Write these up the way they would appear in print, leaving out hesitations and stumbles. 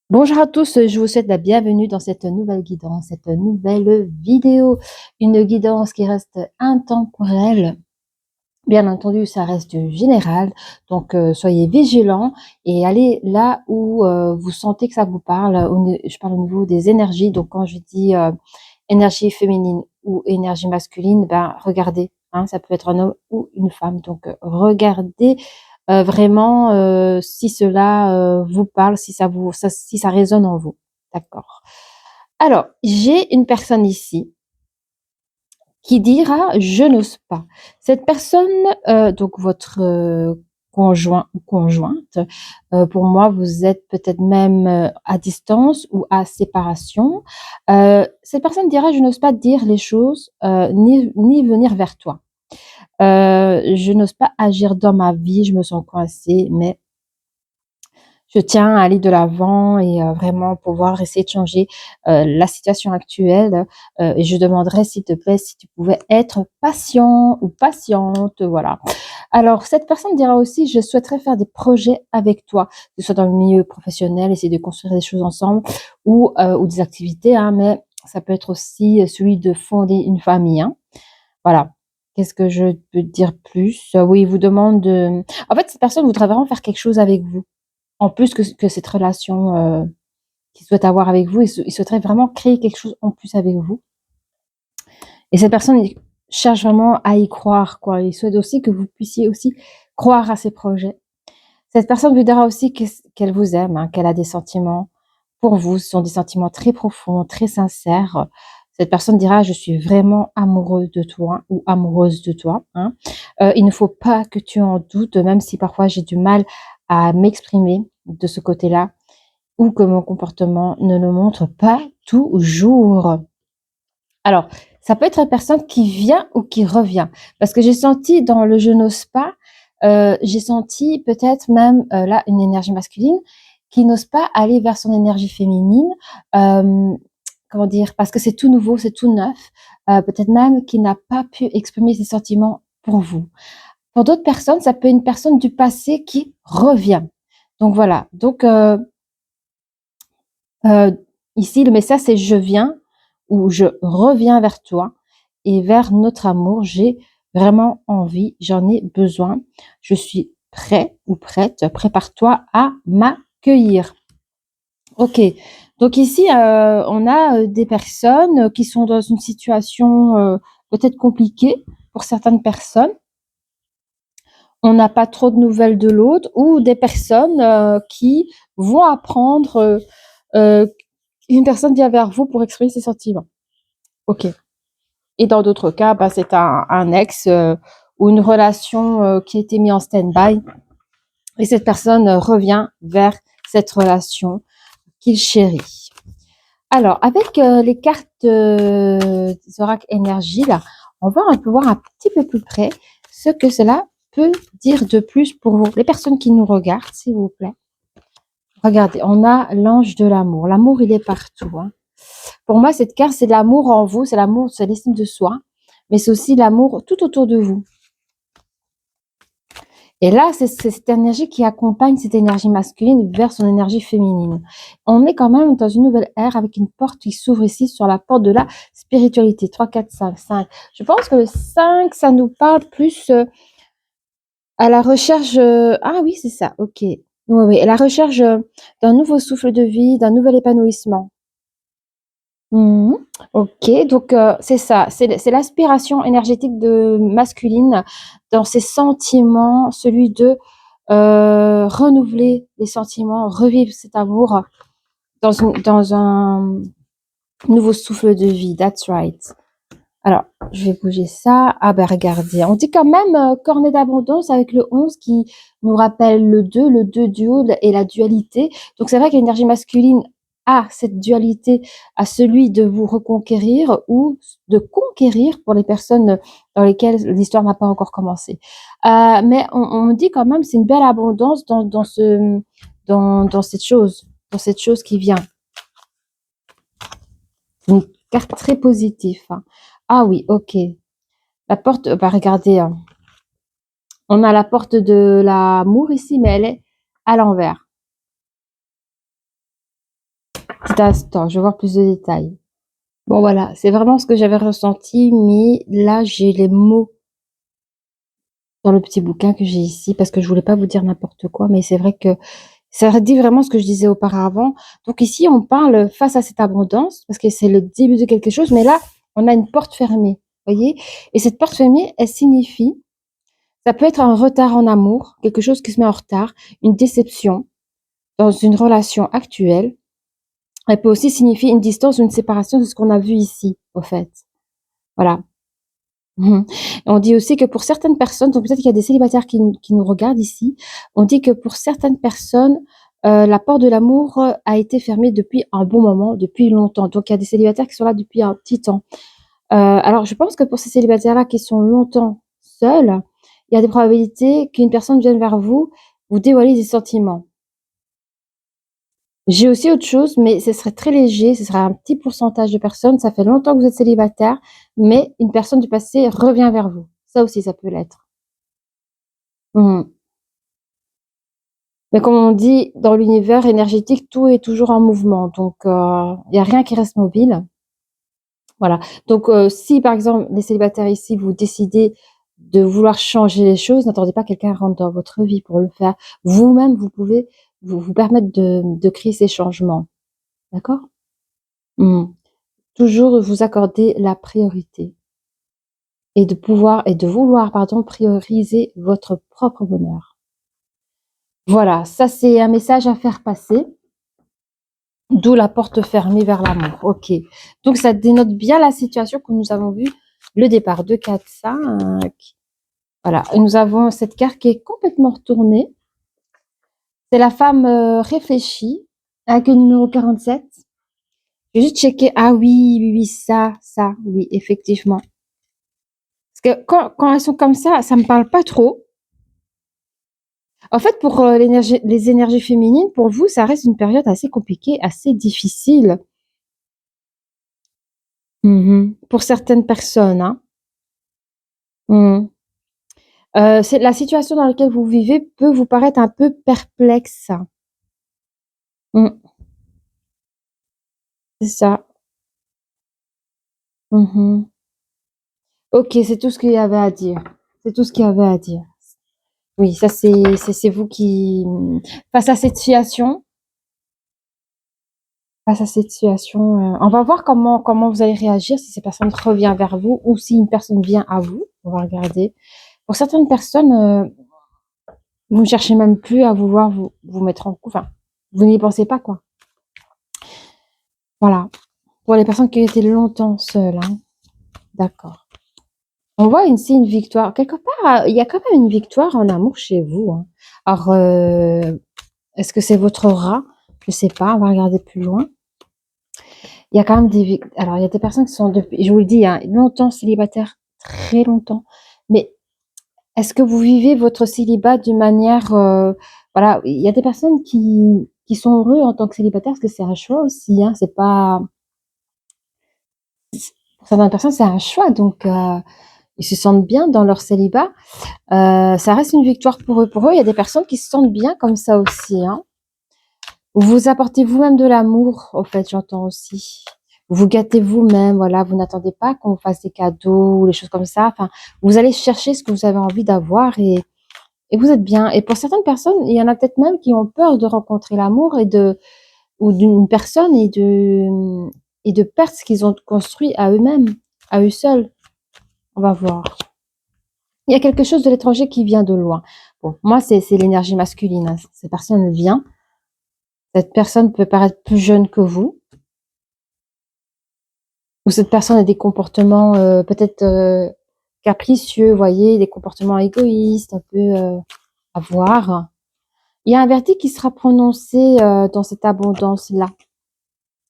Bonjour à tous, je vous souhaite la bienvenue dans cette nouvelle guidance, cette nouvelle vidéo. Une guidance qui reste intemporelle. Bien entendu, ça reste général, donc soyez vigilants et allez là où vous sentez que ça vous parle. Je parle au niveau des énergies, donc quand je dis énergie féminine ou énergie masculine, ben regardez, hein, ça peut être un homme ou une femme, donc regardez vraiment si cela vous parle, si ça résonne en vous. D'accord. Alors, j'ai une personne ici qui dira: «Je n'ose pas». Cette personne, donc votre, conjoint ou conjointe, pour moi, vous êtes peut-être même, à distance ou à séparation. Cette personne dira: «Je n'ose pas dire les choses, ni venir vers toi. Je n'ose pas agir dans ma vie, je me sens coincée, mais je tiens à aller de l'avant et vraiment pouvoir essayer de changer, la situation actuelle, et je demanderais s'il te plaît si tu pouvais être patient ou patiente, voilà. Alors cette personne dira aussi: «Je souhaiterais faire des projets avec toi», que ce soit dans le milieu professionnel, essayer de construire des choses ensemble ou des activités, hein, mais ça peut être aussi, celui de fonder une famille, hein. Voilà. Qu'est-ce que je peux te dire plus? Oui, il vous demande de en fait, cette personne voudrait vraiment faire quelque chose avec vous. En plus que cette relation, qu'il souhaite avoir avec vous, il souhaiterait vraiment créer quelque chose en plus avec vous et cette personne, il cherche vraiment à y croire, quoi. Il souhaite aussi que vous puissiez aussi croire à ses projets. Cette personne vous dira aussi qu'elle vous aime, hein, qu'elle a des sentiments pour vous. Ce sont des sentiments très profonds, très sincères. Cette personne dira: «Je suis vraiment amoureux de toi ou amoureuse de toi», hein. Il ne faut pas que tu en doutes, même si parfois j'ai du mal à m'exprimer de ce côté-là ou que mon comportement ne le montre pas toujours. Alors, ça peut être une personne qui vient ou qui revient. Parce que j'ai senti dans le «je n'ose pas», j'ai senti peut-être même, là, une énergie masculine qui n'ose pas aller vers son énergie féminine, hem, comment dire? Parce que c'est tout nouveau, c'est tout neuf, peut-être même qui n'a pas pu exprimer ses sentiments pour vous. Pour d'autres personnes, ça peut être une personne du passé qui revient. Donc voilà, donc ici, le message, c'est: «Je viens» ou «Je reviens vers toi et vers notre amour. J'ai vraiment envie, j'en ai besoin. Je suis prêt ou prête. Prépare-toi à m'accueillir». OK. Donc ici, on a, des personnes qui sont dans une situation, peut-être compliquée pour certaines personnes. On n'a pas trop de nouvelles de l'autre ou des personnes, qui vont apprendre, heu, une personne vient vers vous pour exprimer ses sentiments. OK. Et dans d'autres cas, bah, c'est un ex, ou une relation, qui a été mis en stand-by et cette personne, revient vers cette relation qu'il chérit. Alors avec, les cartes, des oracles énergie là, on va un peu voir un petit peu plus près ce que cela peut dire de plus pour vous. Les personnes qui nous regardent, s'il vous plaît. Regardez, on a l'ange de l'amour. L'amour, il est partout, hein. Pour moi, cette carte, c'est l'amour en vous, c'est l'amour, c'est l'estime de soi, mais c'est aussi l'amour tout autour de vous. Et là, c'est cette énergie qui accompagne cette énergie masculine vers son énergie féminine. On est quand même dans une nouvelle ère avec une porte qui s'ouvre ici sur la porte de la spiritualité. 3, 4, 5, 5. Je pense que le 5, ça nous parle plus à la recherche. Ah oui, c'est ça, ok. Oui, oui, à la recherche d'un nouveau souffle de vie, d'un nouvel épanouissement. Mmh. OK, donc c'est ça, c'est l'aspiration énergétique de masculine dans ses sentiments, celui de, renouveler les sentiments, revivre cet amour dans un nouveau souffle de vie. That's right. Alors, je vais bouger ça. Ah ben regardez, on dit quand même, cornet d'abondance avec le 11 qui nous rappelle le 2 dual et la dualité. Donc c'est vrai que l'énergie masculine a cette dualité, a celui de vous reconquérir ou de conquérir pour les personnes dans lesquelles l'histoire n'a pas encore commencé. Mais on dit quand même c'est une belle abondance dans dans cette chose qui vient. C'est une carte très positive, hein. Ah oui, OK. La porte, bah, regardez, hein, on a la porte de l'amour ici, mais elle est à l'envers. Petit instant, je vais voir plus de détails. Bon, voilà, c'est vraiment ce que j'avais ressenti, mais là, j'ai les mots dans le petit bouquin que j'ai ici, parce que je voulais pas vous dire n'importe quoi, mais c'est vrai que ça dit vraiment ce que je disais auparavant. Donc ici, on parle face à cette abondance, parce que c'est le début de quelque chose, mais là, on a une porte fermée, voyez? Et cette porte fermée, elle signifie, ça peut être un retard en amour, quelque chose qui se met en retard, une déception dans une relation actuelle. Elle peut aussi signifier une distance ou une séparation, c'est ce qu'on a vu ici, au fait. Voilà. Mmh. On dit aussi que pour certaines personnes, donc peut-être qu'il y a des célibataires qui nous regardent ici, on dit que pour certaines personnes, la porte de l'amour, a été fermée depuis un bon moment, depuis longtemps. Donc il y a des célibataires qui sont là depuis un petit temps. Alors je pense que pour ces célibataires-là qui sont longtemps seuls, il y a des probabilités qu'une personne vienne vers vous, vous dévoiler des sentiments. J'ai aussi autre chose, mais ce serait très léger, ce serait un petit pourcentage de personnes. Ça fait longtemps que vous êtes célibataire, mais une personne du passé revient vers vous. Ça aussi, ça peut l'être. Mmh. Mais comme on dit, dans l'univers énergétique, tout est toujours en mouvement, donc il y a rien qui reste mobile. Voilà. Donc si par exemple, les célibataires ici, vous décidez de vouloir changer les choses, n'attendez pas que quelqu'un rentre dans votre vie pour le faire. Vous-même, vous pouvez vous permettre de créer ces changements. D'accord? Mmh. Toujours vous accorder la priorité et de vouloir, pardon, prioriser votre propre bonheur. Voilà, ça c'est un message à faire passer, d'où la porte fermée vers l'amour. OK. Donc ça dénote bien la situation que nous avons vue, le départ, 2, 4, 5. Voilà, et nous avons cette carte qui est complètement retournée. C'est la femme, réfléchie avec le numéro 47. Je vais juste checker. Ah oui, oui, oui, ça, oui, effectivement. Parce que quand elles sont comme ça me parle pas trop. En fait, pour les énergies féminines, pour vous, ça reste une période assez compliquée, assez difficile. Pour certaines personnes, hein. Mmh. C'est la situation dans laquelle vous vivez peut vous paraître un peu perplexe. Mmh, c'est ça. Mmh. OK, c'est tout ce qu'il y avait à dire. C'est tout ce qu'il y avait à dire. Oui, ça c'est vous qui, face à cette situation on va voir comment vous allez réagir si cette personne revient vers vous ou si une personne vient à vous. On va regarder. Pour certaines personnes, vous ne cherchez même plus à vouloir vous mettre en couple, enfin, vous n'y pensez pas, quoi. Voilà. Pour les personnes qui étaient longtemps seules, hein. D'accord. On voit ici une victoire. Quelque part, il y a quand même une victoire en amour chez vous, hein. Alors, est-ce que c'est votre rat? Je sais pas, on va regarder plus loin. Il y a quand même alors il y a des personnes qui sont depuis, je vous le dis, hein, longtemps célibataires, très longtemps. Mais est-ce que vous vivez votre célibat d'une manière, voilà, il y a des personnes qui sont heureux en tant que célibataires parce que c'est un choix aussi, hein, c'est pas, pour certaines personnes, c'est un choix, donc ils se sentent bien dans leur célibat. Ça reste une victoire pour eux. Pour eux, il y a des personnes qui se sentent bien comme ça aussi, hein. Vous apportez vous-même de l'amour, au fait, j'entends aussi. Vous gâtez vous-même, voilà, vous n'attendez pas qu'on vous fasse des cadeaux ou les choses comme ça. Enfin, vous allez chercher ce que vous avez envie d'avoir et vous êtes bien. Et pour certaines personnes, il y en a peut-être même qui ont peur de rencontrer l'amour ou d'une personne et de perdre ce qu'ils ont construit à eux-mêmes, à eux seuls. On va voir. Il y a quelque chose de l'étranger qui vient de loin. Bon, moi, c'est l'énergie masculine, hein. Cette personne vient. Cette personne peut paraître plus jeune que vous. Ou cette personne a des comportements peut-être capricieux, vous voyez, des comportements égoïstes, un peu à voir. Il y a un verdict qui sera prononcé dans cette abondance-là.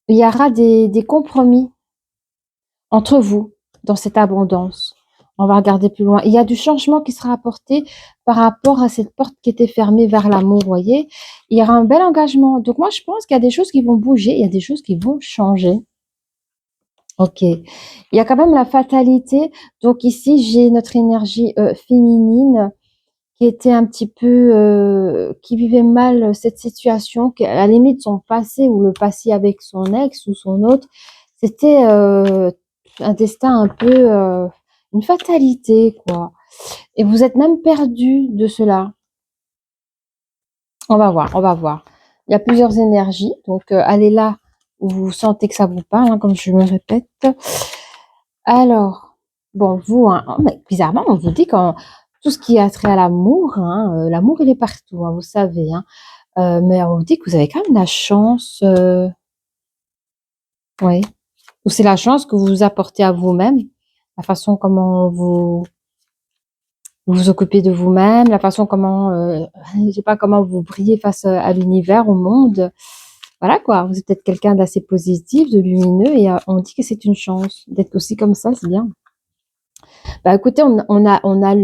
Il y aura des compromis entre vous dans cette abondance. On va regarder plus loin. Il y a du changement qui sera apporté par rapport à cette porte qui était fermée vers l'amour, vous voyez. Il y aura un bel engagement. Donc moi, je pense qu'il y a des choses qui vont bouger, il y a des choses qui vont changer. OK. Il y a quand même la fatalité. Donc ici, j'ai notre énergie féminine qui était un petit peu, qui vivait mal cette situation, qui à la limite son passé ou le passé avec son ex ou son autre, c'était un destin un peu, une fatalité, quoi. Et vous êtes même perdu de cela. On va voir, on va voir. Il y a plusieurs énergies, donc allez là où vous sentez que ça vous parle, hein, comme je me répète. Alors, bon, vous, hein, oh, mais bizarrement, on vous dit quand tout ce qui a trait à l'amour, hein, l'amour il est partout, hein, vous savez, hein. Mais on vous dit que vous avez quand même la chance, ouais. Ou c'est la chance que vous vous apportez à vous-même, la façon comment vous vous occupez de vous-même, la façon comment, je sais pas, comment vous brillez face à l'univers, au monde. Voilà quoi, vous êtes peut-être quelqu'un d'assez positif, de lumineux, et on dit que c'est une chance d'être aussi comme ça, c'est bien. Bah écoutez, on a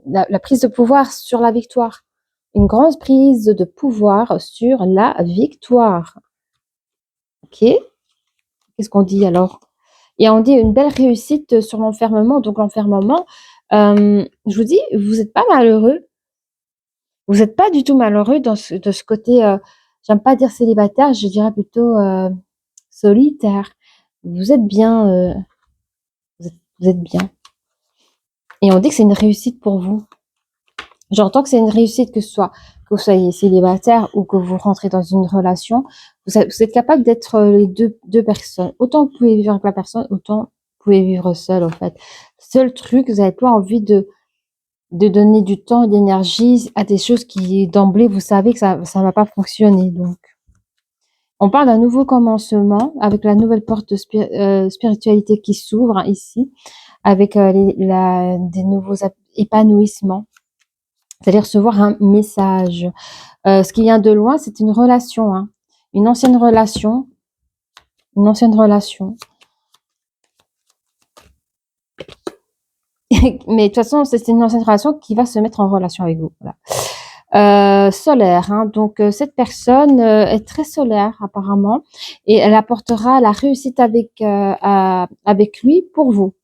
la prise de pouvoir sur la victoire. Une grande prise de pouvoir sur la victoire. Ok? Qu'est-ce qu'on dit alors? Et on dit une belle réussite sur l'enfermement. Donc l'enfermement, je vous dis, vous n'êtes pas malheureux. Vous n'êtes pas du tout malheureux de ce côté, j'aime pas dire célibataire, je dirais plutôt solitaire. Vous êtes bien, vous êtes bien. Et on dit que c'est une réussite pour vous. J'entends que c'est une réussite que vous soyez célibataire ou que vous rentrez dans une relation. Vous êtes capable d'être les deux personnes. Autant vous pouvez vivre avec la personne, autant vous pouvez vivre seul, en fait. Seul truc, vous n'avez pas envie de donner du temps et d'énergie à des choses qui, d'emblée, vous savez que ça va pas fonctionner. Donc, on parle d'un nouveau commencement avec la nouvelle porte de spiritualité qui s'ouvre, hein, ici, avec des nouveaux épanouissements. C'est-à-dire recevoir un message. Ce qui vient de loin, c'est une relation, hein. Une ancienne relation. Une ancienne relation. Mais de toute façon, c'est une ancienne relation qui va se mettre en relation avec vous. Voilà. Solaire, hein. Donc cette personne est très solaire apparemment et elle apportera la réussite avec lui pour vous.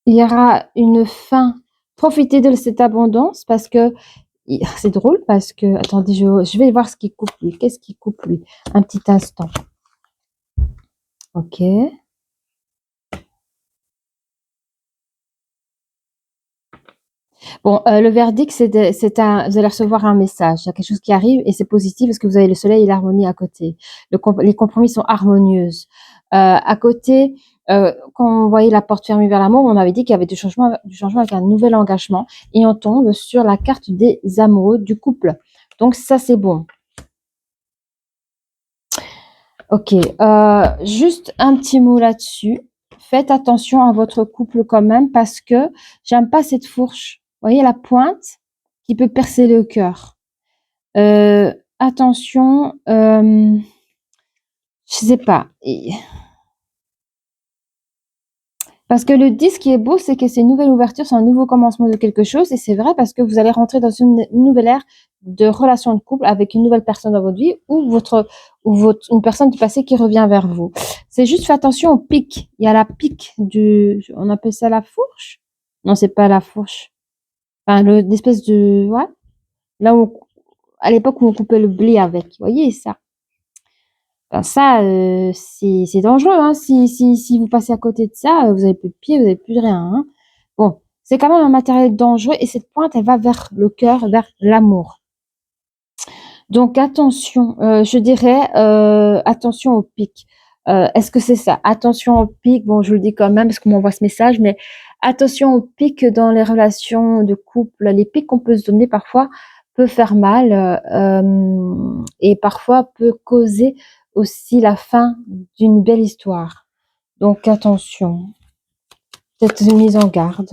Il y aura une fin. Profitez de cette abondance parce que c'est drôle parce que attendez, je vais voir ce qui coupe lui. Qu'est-ce qui coupe lui? Un petit instant. Ok. Bon, le verdict, vous allez recevoir un message. Il y a quelque chose qui arrive et c'est positif parce que vous avez le soleil et l'harmonie à côté. Les compromis sont harmonieuses. À côté, quand on voyait la porte fermée vers l'amour, on avait dit qu'il y avait du changement avec un nouvel engagement et on tombe sur la carte des amoureux du couple. Donc ça, c'est bon. Ok, juste un petit mot là-dessus. Faites attention à votre couple quand même parce que j'aime pas cette fourche. Vous voyez la pointe qui peut percer le cœur. Attention, je sais pas. Parce que le 10 qui est beau, c'est que c'est une nouvelle ouverture, c'est un nouveau commencement de quelque chose. Et c'est vrai parce que vous allez rentrer dans une nouvelle ère de relation de couple avec une nouvelle personne dans votre vie ou une personne du passé qui revient vers vous. C'est juste, faites attention au pic. Il y a la pique on appelle ça la fourche? Non, c'est pas la fourche. Enfin, l'espèce de, ouais. Là où, à l'époque où on coupait le blé avec. Vous voyez ça? Ben ça, c'est dangereux, hein. Si vous passez à côté de ça, vous avez plus de pied, vous avez plus de rien, hein. Bon, c'est quand même un matériel dangereux et cette pointe, elle va vers le cœur, vers l'amour. Donc attention, je dirais, attention au pic. Est-ce que c'est ça? Attention au pic, bon, je le dis quand même parce qu'on m'envoie ce message, mais attention au pic dans les relations de couple. Les pics qu'on peut se donner parfois peut faire mal, et parfois peut causer aussi la fin d'une belle histoire. Donc attention, peut-être une mise en garde.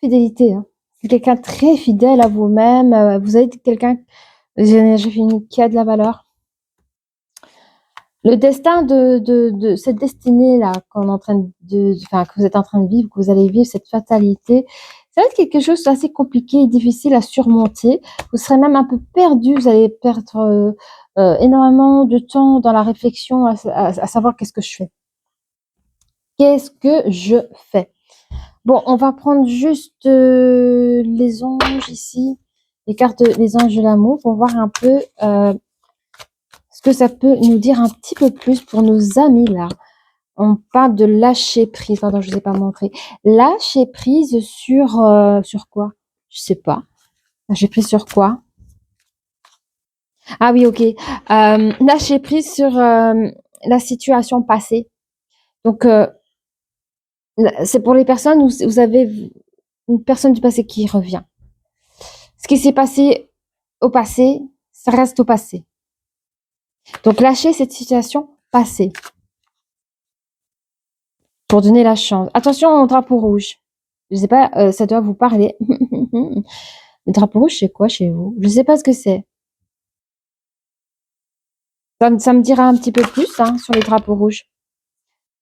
Fidélité, hein. C'est quelqu'un de très fidèle à vous-même. Vous êtes quelqu'un, j'ai fini, qui a de la valeur. Le destin de cette destinée-là qu'on est en train enfin, que vous êtes en train de vivre, que vous allez vivre, cette fatalité, ça va être quelque chose d'assez compliqué et difficile à surmonter. Vous serez même un peu perdu, vous allez perdre énormément de temps dans la réflexion à savoir qu'est-ce que je fais. Qu'est-ce que je fais? Bon, on va prendre juste les anges ici, les cartes les anges de l'amour pour voir un peu ce que ça peut nous dire un petit peu plus pour nos amis là. On parle de lâcher prise. Pardon, je vous ai pas montré. Lâcher prise sur quoi? Je sais pas. Lâcher prise sur quoi? Ah oui, ok. Lâcher prise sur la situation passée. Donc, c'est pour les personnes où vous avez une personne du passé qui revient. Ce qui s'est passé au passé, ça reste au passé. Donc, lâcher cette situation passée pour donner la chance. Attention au drapeau rouge. Je sais pas, ça doit vous parler. Le drapeau rouge, c'est quoi chez vous? Je sais pas ce que c'est. Ça me dira un petit peu plus hein, sur les drapeaux rouges.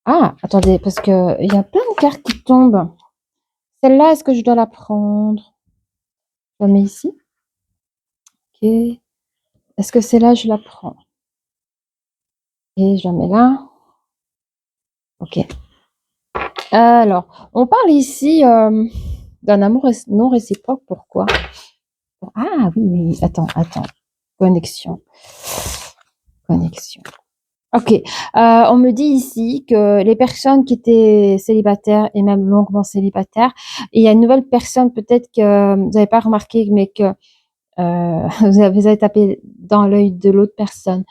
Ah, attendez, parce que il y a plein de cartes qui tombent. Celle-là, est-ce que je dois la prendre? Je la mets ici. Ok. Est-ce que celle-là, je la prends? Et je la mets là. Ok. Alors, on parle ici d'un amour non réciproque. Pourquoi? Ah oui, oui, oui. Attends. Connexion. Ok. On me dit ici que les personnes qui étaient célibataires et même longuement célibataires, il y a une nouvelle personne peut-être que vous n'avez pas remarqué, mais que vous avez tapé dans l'œil de l'autre personne.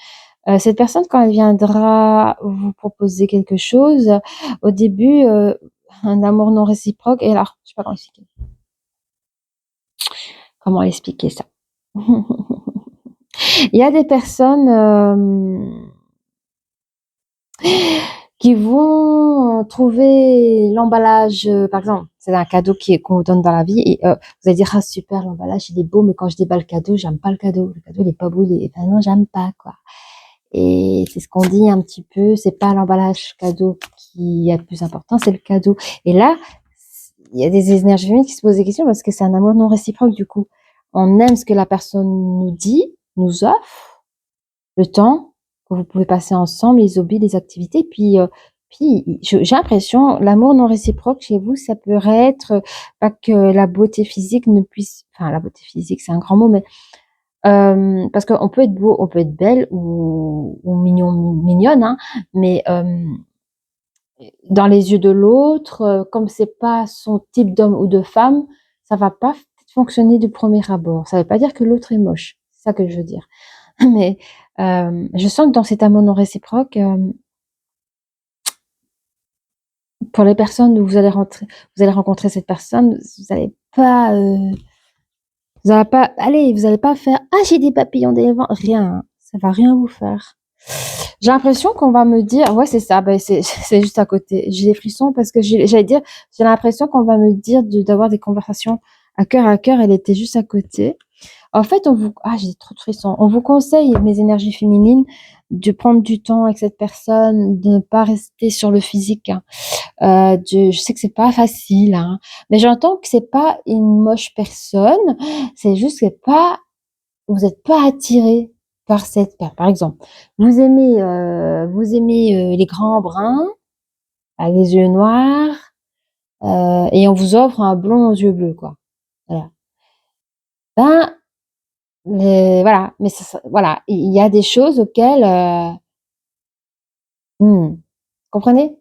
Cette personne, quand elle viendra vous proposer quelque chose, au début, un amour non réciproque, et alors, je sais pas comment expliquer ça. Il y a des personnes qui vont trouver l'emballage, par exemple, c'est un cadeau qu'on vous donne dans la vie, et vous allez dire, ah super, l'emballage il est beau, mais quand je déballe le cadeau, j'aime pas le cadeau. Le cadeau il est pas beau, enfin, non, j'aime pas quoi. Et c'est ce qu'on dit un petit peu, c'est pas l'emballage cadeau qui est le plus important, c'est le cadeau. Et là, il y a des énergies féminines qui se posent des questions parce que c'est un amour non réciproque du coup. On aime ce que la personne nous dit, nous offre, le temps que vous pouvez passer ensemble, les hobbies, les activités. Puis j'ai l'impression, l'amour non réciproque chez vous, ça pourrait être pas que la beauté physique ne puisse, enfin la beauté physique c'est un grand mot, mais parce qu'on peut être beau, on peut être belle ou mignonne, hein, mais dans les yeux de l'autre, comme c'est pas son type d'homme ou de femme, ça va pas fonctionner du premier abord. Ça veut pas dire que l'autre est moche, c'est ça que je veux dire. Mais je sens que dans cet amour non réciproque, pour les personnes où vous allez rencontrer cette personne, vous allez pas, allez, vous allez pas faire, ah, j'ai des papillons dans les vents, rien, ça va rien vous faire. J'ai l'impression qu'on va me dire, ouais, c'est ça, ben, c'est juste à côté. J'ai des frissons parce que j'allais dire, j'ai l'impression qu'on va me dire d'avoir des conversations à cœur, elle était juste à côté. En fait, j'ai trop de frissons. On vous conseille, mes énergies féminines, de prendre du temps avec cette personne, de ne pas rester sur le physique, hein. Je sais que c'est pas facile, hein, mais j'entends que c'est pas une moche personne, c'est juste que vous n'êtes pas attiré par par exemple, vous aimez les grands bruns, les yeux noirs, et on vous offre un blond aux yeux bleus, quoi. Voilà. Ben, voilà, mais voilà, il y a des choses auxquelles, comprenez?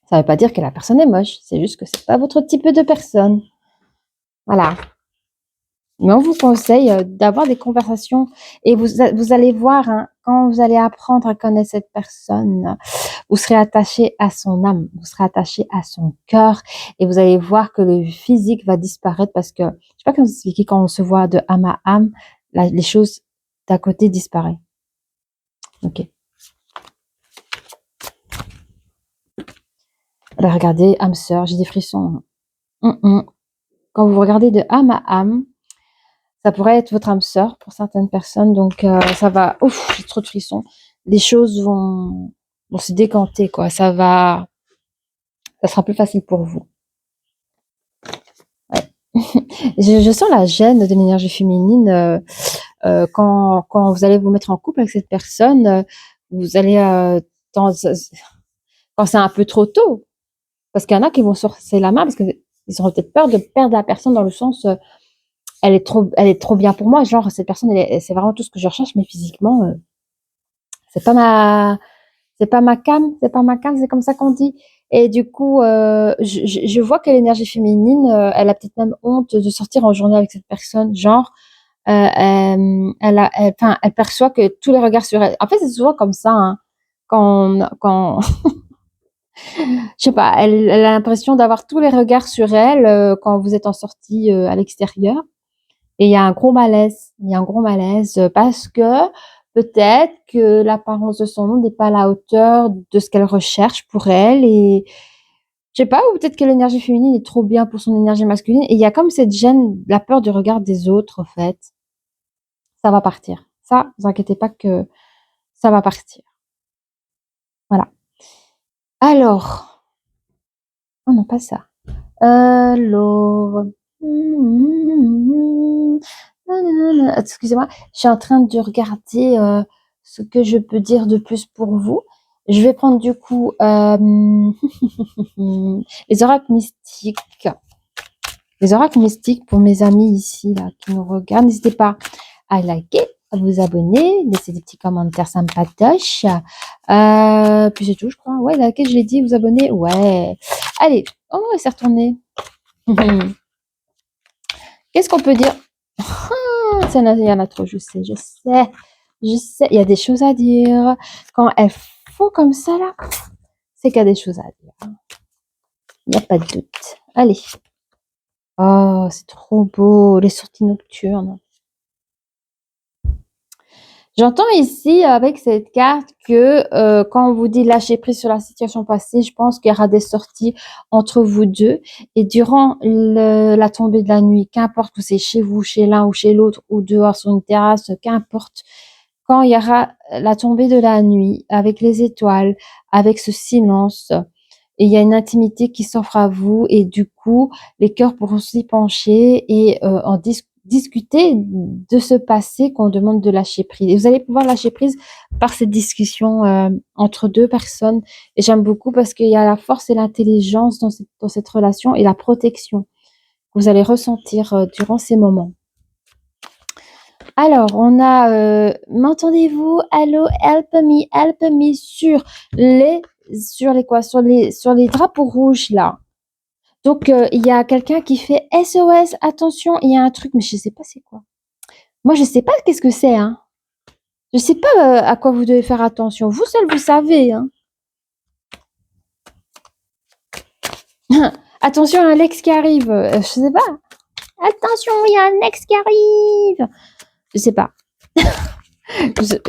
Ça veut pas dire que la personne est moche, c'est juste que c'est pas votre type de personne. Voilà. Mais on vous conseille d'avoir des conversations et vous allez voir, hein, quand vous allez apprendre à connaître cette personne, vous serez attaché à son âme, vous serez attaché à son cœur et vous allez voir que le physique va disparaître parce que, je sais pas comment expliquer, quand on se voit de âme à âme, les choses d'à côté disparaissent. Ok. Alors regardez, âme sœur, j'ai des frissons. Quand vous regardez de âme à âme, ça pourrait être votre âme sœur pour certaines personnes, donc ça va. Ouf, j'ai trop de frissons. Les choses vont se décanter, quoi. Ça sera plus facile pour vous. Ouais. Je sens la gêne de l'énergie féminine quand vous allez vous mettre en couple avec cette personne. Vous allez quand c'est un peu trop tôt. Parce qu'il y en a qui vont se forcer la main parce qu'ils auront peut-être peur de perdre la personne dans le sens, elle est trop bien pour moi. Genre, cette personne, c'est vraiment tout ce que je recherche, mais physiquement, c'est pas ma, c'est pas ma came, c'est comme ça qu'on dit. Et du coup, je vois que l'énergie féminine, elle a peut-être même honte de sortir en journée avec cette personne. Genre, enfin, elle perçoit que tous les regards sur elle. En fait, c'est souvent comme ça, hein, quand, je sais pas, elle a l'impression d'avoir tous les regards sur elle quand vous êtes en sortie à l'extérieur. Et il y a un gros malaise. Il y a un gros malaise parce que peut-être que l'apparence de son nom n'est pas à la hauteur de ce qu'elle recherche pour elle. Et je sais pas, ou peut-être que l'énergie féminine est trop bien pour son énergie masculine. Et il y a comme cette gêne, la peur du regard des autres, en fait. Ça va partir. Ça, vous inquiétez pas que ça va partir. Voilà. Alors, oh non, pas ça. Alors, excusez-moi, je suis en train de regarder ce que je peux dire de plus pour vous. Je vais prendre du coup les oracles mystiques. Les oracles mystiques pour mes amis ici là qui nous regardent. N'hésitez pas à liker, à vous abonner, laisser des petits commentaires sympatoches. Puis c'est tout, je crois. Ouais, liker, je l'ai dit, vous abonner. Ouais. Allez, oh, il s'est retourné. Qu'est-ce qu'on peut dire? Il y en a trop, je sais. Il y a des choses à dire. Quand elles font comme ça, là, c'est qu'il y a des choses à dire. Il n'y a pas de doute. Allez. Oh, c'est trop beau, les sorties nocturnes. J'entends ici avec cette carte que quand on vous dit lâcher prise sur la situation passée, je pense qu'il y aura des sorties entre vous deux et durant la tombée de la nuit, qu'importe que c'est chez vous, chez l'un ou chez l'autre ou dehors sur une terrasse, qu'importe, quand il y aura la tombée de la nuit avec les étoiles, avec ce silence, et il y a une intimité qui s'offre à vous et du coup, les cœurs pourront s'y pencher et en discuter de ce passé qu'on demande de lâcher prise. Et vous allez pouvoir lâcher prise par cette discussion entre deux personnes. Et j'aime beaucoup parce qu'il y a la force et l'intelligence dans cette relation et la protection que vous allez ressentir durant ces moments. Alors, on a, m'entendez-vous? Allô, help me sur les drapeaux rouges là. Donc, il y a quelqu'un qui fait SOS, attention, il y a un truc, mais je sais pas c'est quoi. Moi, je sais pas qu'est-ce que c'est, hein. Je sais pas à quoi vous devez faire attention. Vous seul, vous savez, hein. Attention, un ex qui arrive. Je sais pas. Attention, il y a un ex qui arrive. Je sais pas.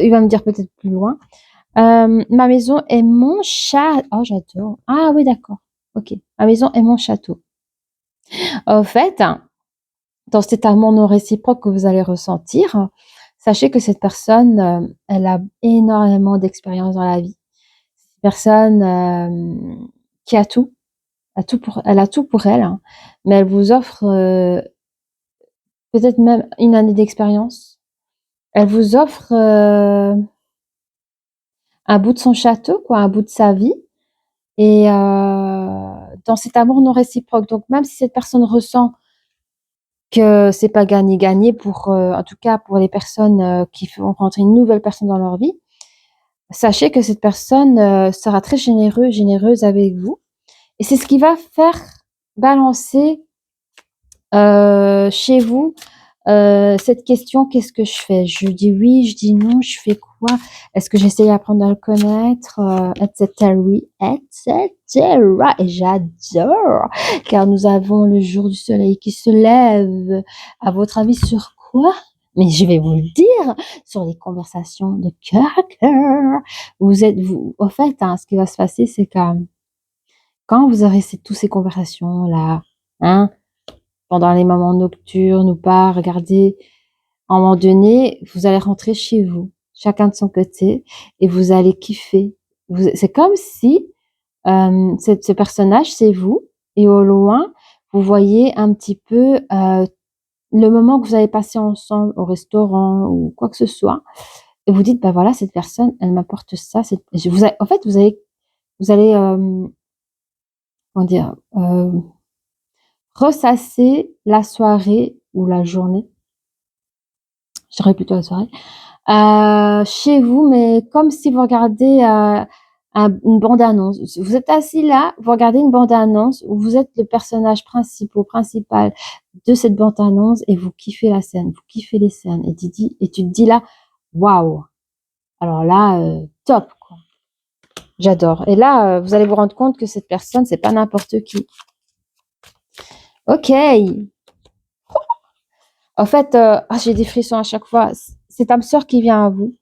Il va me dire peut-être plus loin. Ma maison est mon chat. Oh, j'adore. Ah oui, d'accord. Ok. Ma maison est mon château. En fait, dans cet amour non réciproque que vous allez ressentir, sachez que cette personne, elle a énormément d'expérience dans la vie. C'est une personne qui a tout, elle a tout pour elle, hein, mais elle vous offre peut-être même une année d'expérience. Elle vous offre un bout de son château, quoi, un bout de sa vie. Et dans cet amour non réciproque. Donc même si cette personne ressent que c'est pas gagné-gagné pour, en tout cas pour les personnes qui font rentrer une nouvelle personne dans leur vie, sachez que cette personne sera très généreuse avec vous. Et c'est ce qui va faire balancer chez vous cette question: qu'est-ce que je fais? Je dis oui, je dis non, je fais quoi? Est-ce que j'essaye d'apprendre à le connaître, etc. Oui, etc. Et j'adore, car nous avons le jour du soleil qui se lève. À votre avis, sur quoi? Mais je vais vous le dire, sur les conversations de cœur à cœur. Au fait, hein, ce qui va se passer, c'est que quand vous aurez toutes ces conversations-là, hein, pendant les moments nocturnes ou pas, regardez, à un moment donné, vous allez rentrer chez vous, chacun de son côté, et vous allez kiffer. C'est comme si ce personnage, c'est vous, et au loin, vous voyez un petit peu le moment que vous avez passé ensemble au restaurant ou quoi que ce soit, et vous dites, bah voilà, cette personne, elle m'apporte ça. En fait, vous allez comment dire, ressasser la soirée ou la journée, je dirais plutôt la soirée, chez vous, mais comme si vous regardez, une bande-annonce. Vous êtes assis là, vous regardez une bande-annonce où vous êtes le personnage principal de cette bande-annonce et vous kiffez la scène, vous kiffez les scènes et tu te dis là: «Waouh! Alors là, top quoi, j'adore» et là, vous allez vous rendre compte que cette personne, c'est pas n'importe qui. OK. En fait, j'ai des frissons à chaque fois. C'est âme sœur qui vient à vous,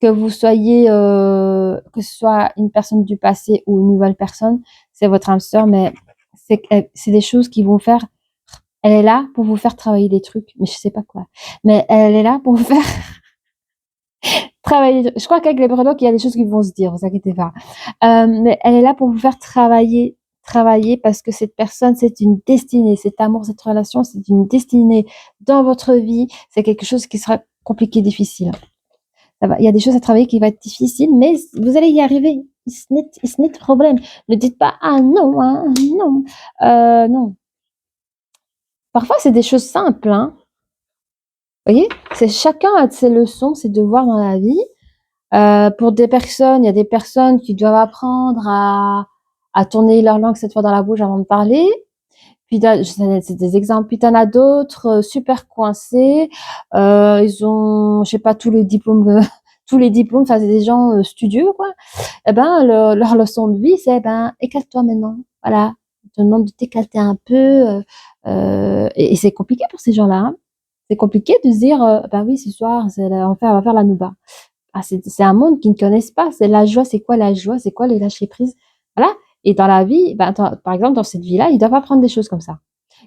que vous soyez, que ce soit une personne du passé ou une nouvelle personne, c'est votre âme sœur, mais c'est des choses qui vont faire. Elle est là pour vous faire travailler des trucs, mais je sais pas quoi. Mais elle est là pour vous faire travailler. Je crois qu'avec les breloques, il y a des choses qui vont se dire, vous inquiétez pas. Mais elle est là pour vous faire travailler parce que cette personne, c'est une destinée. Cet amour, cette relation, c'est une destinée dans votre vie. C'est quelque chose qui sera compliqué, difficile. Ça va, il y a des choses à travailler qui vont être difficiles, mais vous allez y arriver. It's not problème. Ne dites pas ah non, hein, non, non. Parfois, c'est des choses simples, hein. Vous voyez, c'est chacun a de ses leçons, ses devoirs dans la vie. Pour des personnes, il y a des personnes qui doivent apprendre à tourner leur langue cette fois dans la bouche avant de parler. Puis c'est des exemples. Puis t'en as d'autres super coincés. Ils ont, je sais pas, tous les diplômes, tous les diplômes. Enfin, c'est des gens studieux, quoi. Eh ben, leur leçon de vie, c'est ben, éclate-toi maintenant. Voilà, on te demande de t'éclater un peu. Et c'est compliqué pour ces gens-là. Hein. C'est compliqué de se dire, ben oui, ce soir, on va faire la nouba. Ah, c'est un monde qu'ils ne connaissent pas. C'est la joie, c'est quoi la joie, c'est quoi les lâcher prise. Voilà. Et dans la vie, ben, par exemple, dans cette vie-là, ils doivent apprendre des choses comme ça.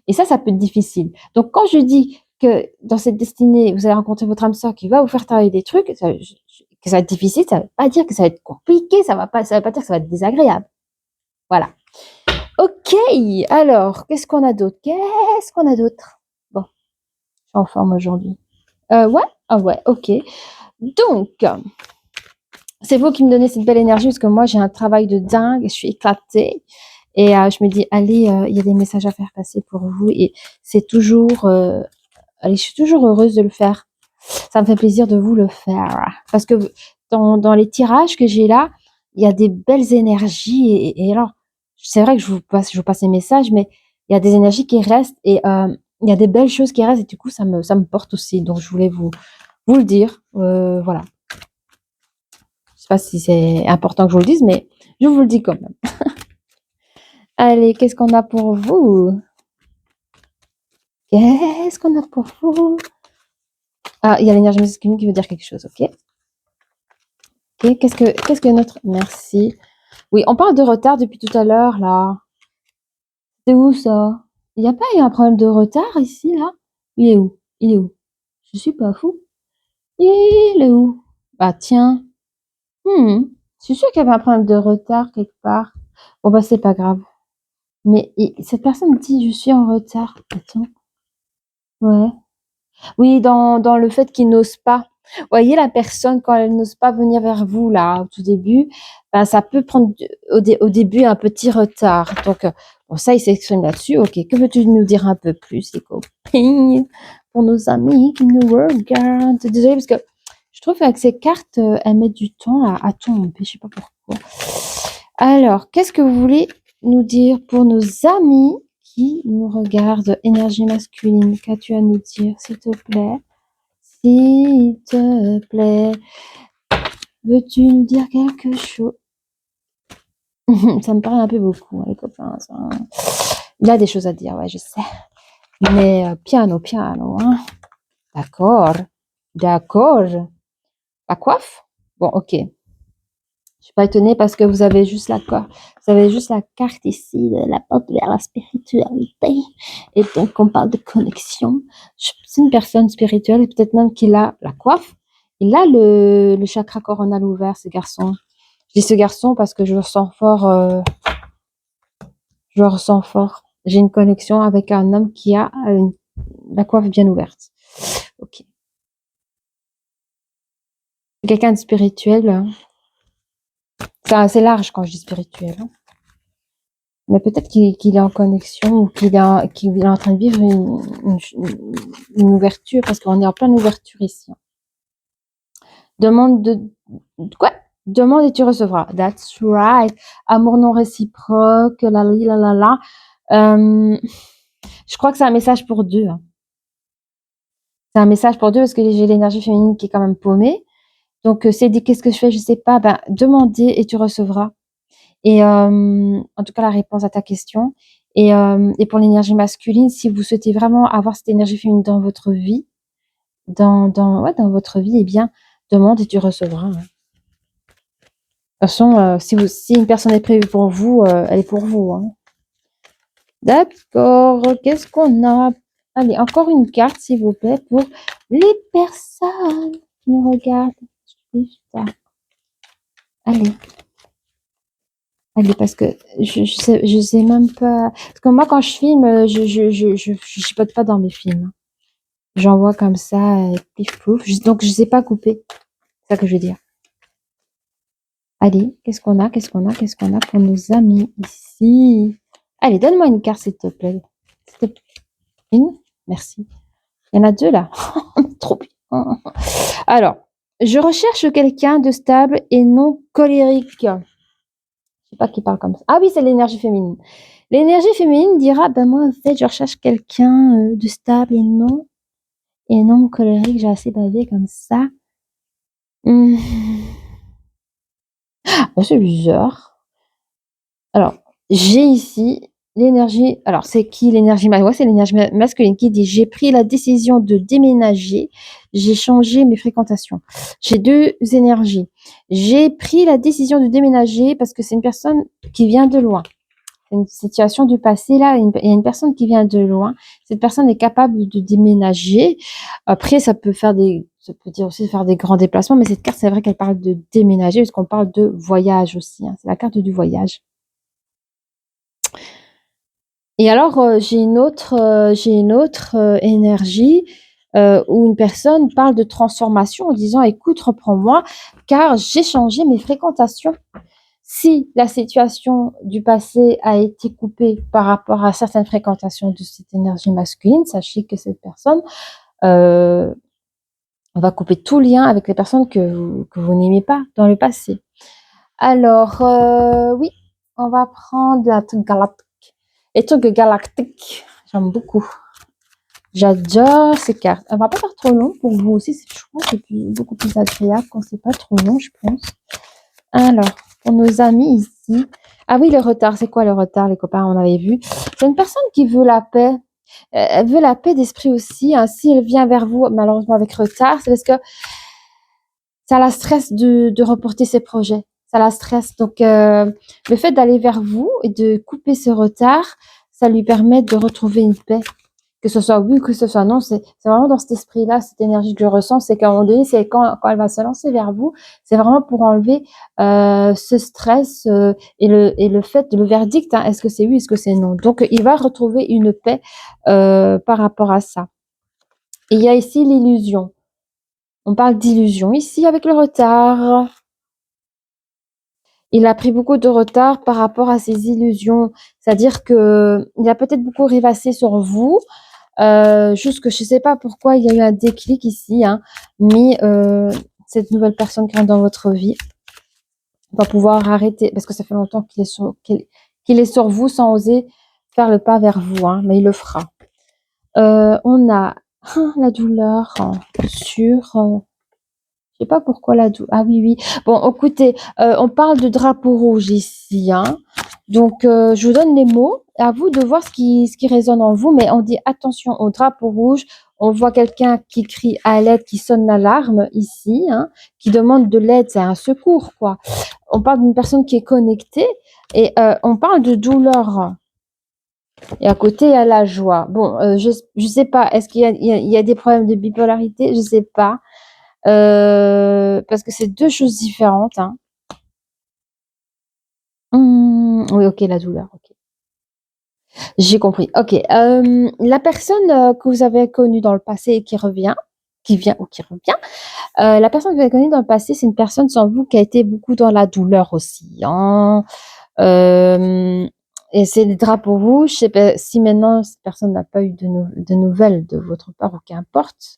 Et ça peut être difficile. Donc, quand je dis que dans cette destinée, vous allez rencontrer votre âme sœur qui va vous faire travailler des trucs, que ça va être difficile, ça ne veut pas dire que ça va être compliqué, ça va pas dire que ça va être désagréable. Voilà. Ok. Alors, qu'est-ce qu'on a d'autre? Qu'est-ce qu'on a d'autre? Bon, je suis en forme aujourd'hui. Ouais. Ah ouais. Ok. Donc, c'est vous qui me donnez cette belle énergie parce que moi, j'ai un travail de dingue, je suis éclatée. Et je me dis, allez, il y a des messages à faire passer pour vous. Et c'est toujours, allez, je suis toujours heureuse de le faire. Ça me fait plaisir de vous le faire. Parce que dans les tirages que j'ai là, il y a des belles énergies. Et alors, c'est vrai que je vous passe les messages, mais il y a des énergies qui restent et il y a des belles choses qui restent. Et du coup, ça me porte aussi. Donc, je voulais vous le dire. Voilà. Je sais pas si c'est important que je vous le dise, mais je vous le dis quand même. Allez, qu'est-ce qu'on a pour vous? Qu'est-ce qu'on a pour vous? Ah, il y a l'énergie masculine qui veut dire quelque chose, ok? Ok, qu'est-ce que notre... Merci. Oui, on parle de retard depuis tout à l'heure, là. C'est où, ça? Il n'y a pas eu un problème de retard, ici, là? Il est où? Il est où? Je suis pas fou. Il est où? Ah, tiens. Je suis sûre qu'il y avait un problème de retard quelque part. Bon, bah, c'est pas grave. Mais cette personne me dit, je suis en retard. Attends. Ouais. Oui, dans le fait qu'ils n'osent pas. Vous voyez la personne quand elle n'ose pas venir vers vous là au tout début, ben, ça peut prendre au début un petit retard. Donc bon, ça il s'exprime là-dessus. Ok, que veux-tu nous dire un peu plus, les copines, pour nos amis qui nous regardent. Désolée parce que je trouve qu'avec ces cartes, elles mettent du temps à tomber. Je sais pas pourquoi. Alors, qu'est-ce que vous voulez nous dire pour nos amis qui nous regardent? Énergie masculine, qu'as-tu à nous dire, s'il te plaît? S'il te plaît, veux-tu nous dire quelque chose? Ça me paraît un peu beaucoup, hein, les copains. Ça. Il a des choses à dire, ouais, je sais. Mais piano, hein. D'accord, d'accord. La coiffe? Bon, ok. Je suis pas étonnée parce que vous avez juste vous avez juste la carte ici, de la porte vers la spiritualité. Et donc, on parle de connexion. C'est une personne spirituelle et peut-être même qu'il a la coiffe. Il a le chakra coronal ouvert, ce garçon. Je dis ce garçon parce que je le ressens fort. Je le ressens fort. J'ai une connexion avec un homme qui a la coiffe bien ouverte. Ok. C'est quelqu'un de spirituel. C'est assez large quand je dis spirituel. Hein. Mais peut-être qu'il est en connexion ou qu'il est en train de vivre une ouverture, parce qu'on est en pleine ouverture ici. Demande quoi? Demande et tu recevras. That's right. Amour non réciproque, la. Je crois que c'est un message pour deux, hein. C'est un message pour deux parce que j'ai l'énergie féminine qui est quand même paumée. Donc, c'est dit, qu'est-ce que je fais? Je sais pas. Ben, demandez et tu recevras. Et en tout cas, la réponse à ta question. Et pour l'énergie masculine, si vous souhaitez vraiment avoir cette énergie féminine dans votre vie, dans votre vie, eh bien, demande et tu recevras, hein. De toute façon, si une personne est prévue pour vous, elle est pour vous, hein. D'accord. Qu'est-ce qu'on a? Allez, encore une carte, s'il vous plaît, pour les personnes qui nous regardent. Allez. Allez, parce que je sais même pas. Parce que moi, quand je filme, je chipote pas dans mes films. J'envoie comme ça, pif pouf. Donc, je sais pas couper. C'est ça que je veux dire. Allez, qu'est-ce qu'on a? Qu'est-ce qu'on a? Qu'est-ce qu'on a pour nos amis ici? Allez, donne-moi une carte, s'il te plaît. S'il te plaît. Une? Merci. Il y en a deux là. Trop bien. Alors, je recherche quelqu'un de stable et non colérique. Je sais pas qui parle comme ça. Ah oui, c'est l'énergie féminine. L'énergie féminine dira, ben moi, en fait, je recherche quelqu'un de stable et non colérique. J'ai assez bavé comme ça. Oh, c'est bizarre. Alors, j'ai ici l'énergie. Alors, c'est qui l'énergie masculine? Ouais, c'est l'énergie masculine qui dit, j'ai pris la décision de déménager. J'ai changé mes fréquentations. J'ai deux énergies. J'ai pris la décision de déménager parce que c'est une personne qui vient de loin. C'est une situation du passé là. Il y a une personne qui vient de loin. Cette personne est capable de déménager. Après, ça peut dire aussi de faire des grands déplacements, mais cette carte, c'est vrai qu'elle parle de déménager parce qu'on parle de voyage aussi, hein. C'est la carte du voyage. Et alors, j'ai une autre énergie où une personne parle de transformation en disant, écoute, reprends-moi, car j'ai changé mes fréquentations. Si la situation du passé a été coupée par rapport à certaines fréquentations de cette énergie masculine, sachez que cette personne va couper tout lien avec les personnes que vous n'aimez pas dans le passé. Alors, oui, on va prendre la truc galactique. Les trucs galactiques, j'aime beaucoup. J'adore ces cartes. Elle va pas faire trop long pour vous aussi. Je pense que c'est beaucoup plus agréable quand c'est pas trop long, je pense. Alors, pour nos amis ici. Ah oui, le retard. C'est quoi le retard, les copains? On avait vu. C'est une personne qui veut la paix. Elle veut la paix d'esprit aussi, hein. Si elle vient vers vous, malheureusement avec retard, c'est parce que ça la stresse de reporter ses projets. Ça la stresse. Donc, le fait d'aller vers vous et de couper ce retard, ça lui permet de retrouver une paix. Que ce soit oui, que ce soit non, c'est vraiment dans cet esprit-là, cette énergie que je ressens, c'est qu'à un moment donné, c'est quand elle va se lancer vers vous, c'est vraiment pour enlever ce stress et le fait, le verdict, hein, est-ce que c'est oui, est-ce que c'est non. Donc, il va retrouver une paix par rapport à ça. Et il y a ici l'illusion. On parle d'illusion ici avec le retard. Il a pris beaucoup de retard par rapport à ses illusions. C'est-à-dire qu'il a peut-être beaucoup rêvassé sur vous. Juste que je ne sais pas pourquoi il y a eu un déclic ici, hein, mais cette nouvelle personne qui rentre dans votre vie va pouvoir arrêter, parce que ça fait longtemps qu'il est sur vous sans oser faire le pas vers vous, hein, mais il le fera. On a la douleur sur... je sais pas pourquoi la douleur... Ah oui, oui. Bon, écoutez, on parle de drapeau rouge ici, hein. Donc, je vous donne les mots. À vous de voir ce qui résonne en vous. Mais on dit attention au drapeau rouge. On voit quelqu'un qui crie à l'aide, qui sonne l'alarme ici, hein, qui demande de l'aide. C'est un secours, quoi. On parle d'une personne qui est connectée et on parle de douleur. Et à côté, il y a la joie. Bon, je sais pas. Est-ce qu'il y a des problèmes de bipolarité? Je sais pas. Parce que c'est deux choses différentes, hein. Oui, ok, la douleur, ok. J'ai compris. Ok. La personne que vous avez connue dans le passé et qui revient, qui vient ou qui revient, la personne que vous avez connue dans le passé, c'est une personne sans vous qui a été beaucoup dans la douleur aussi, hein. Et c'est des drapeaux rouges. Je sais pas si maintenant cette personne n'a pas eu de nouvelles de votre part ou qu'importe,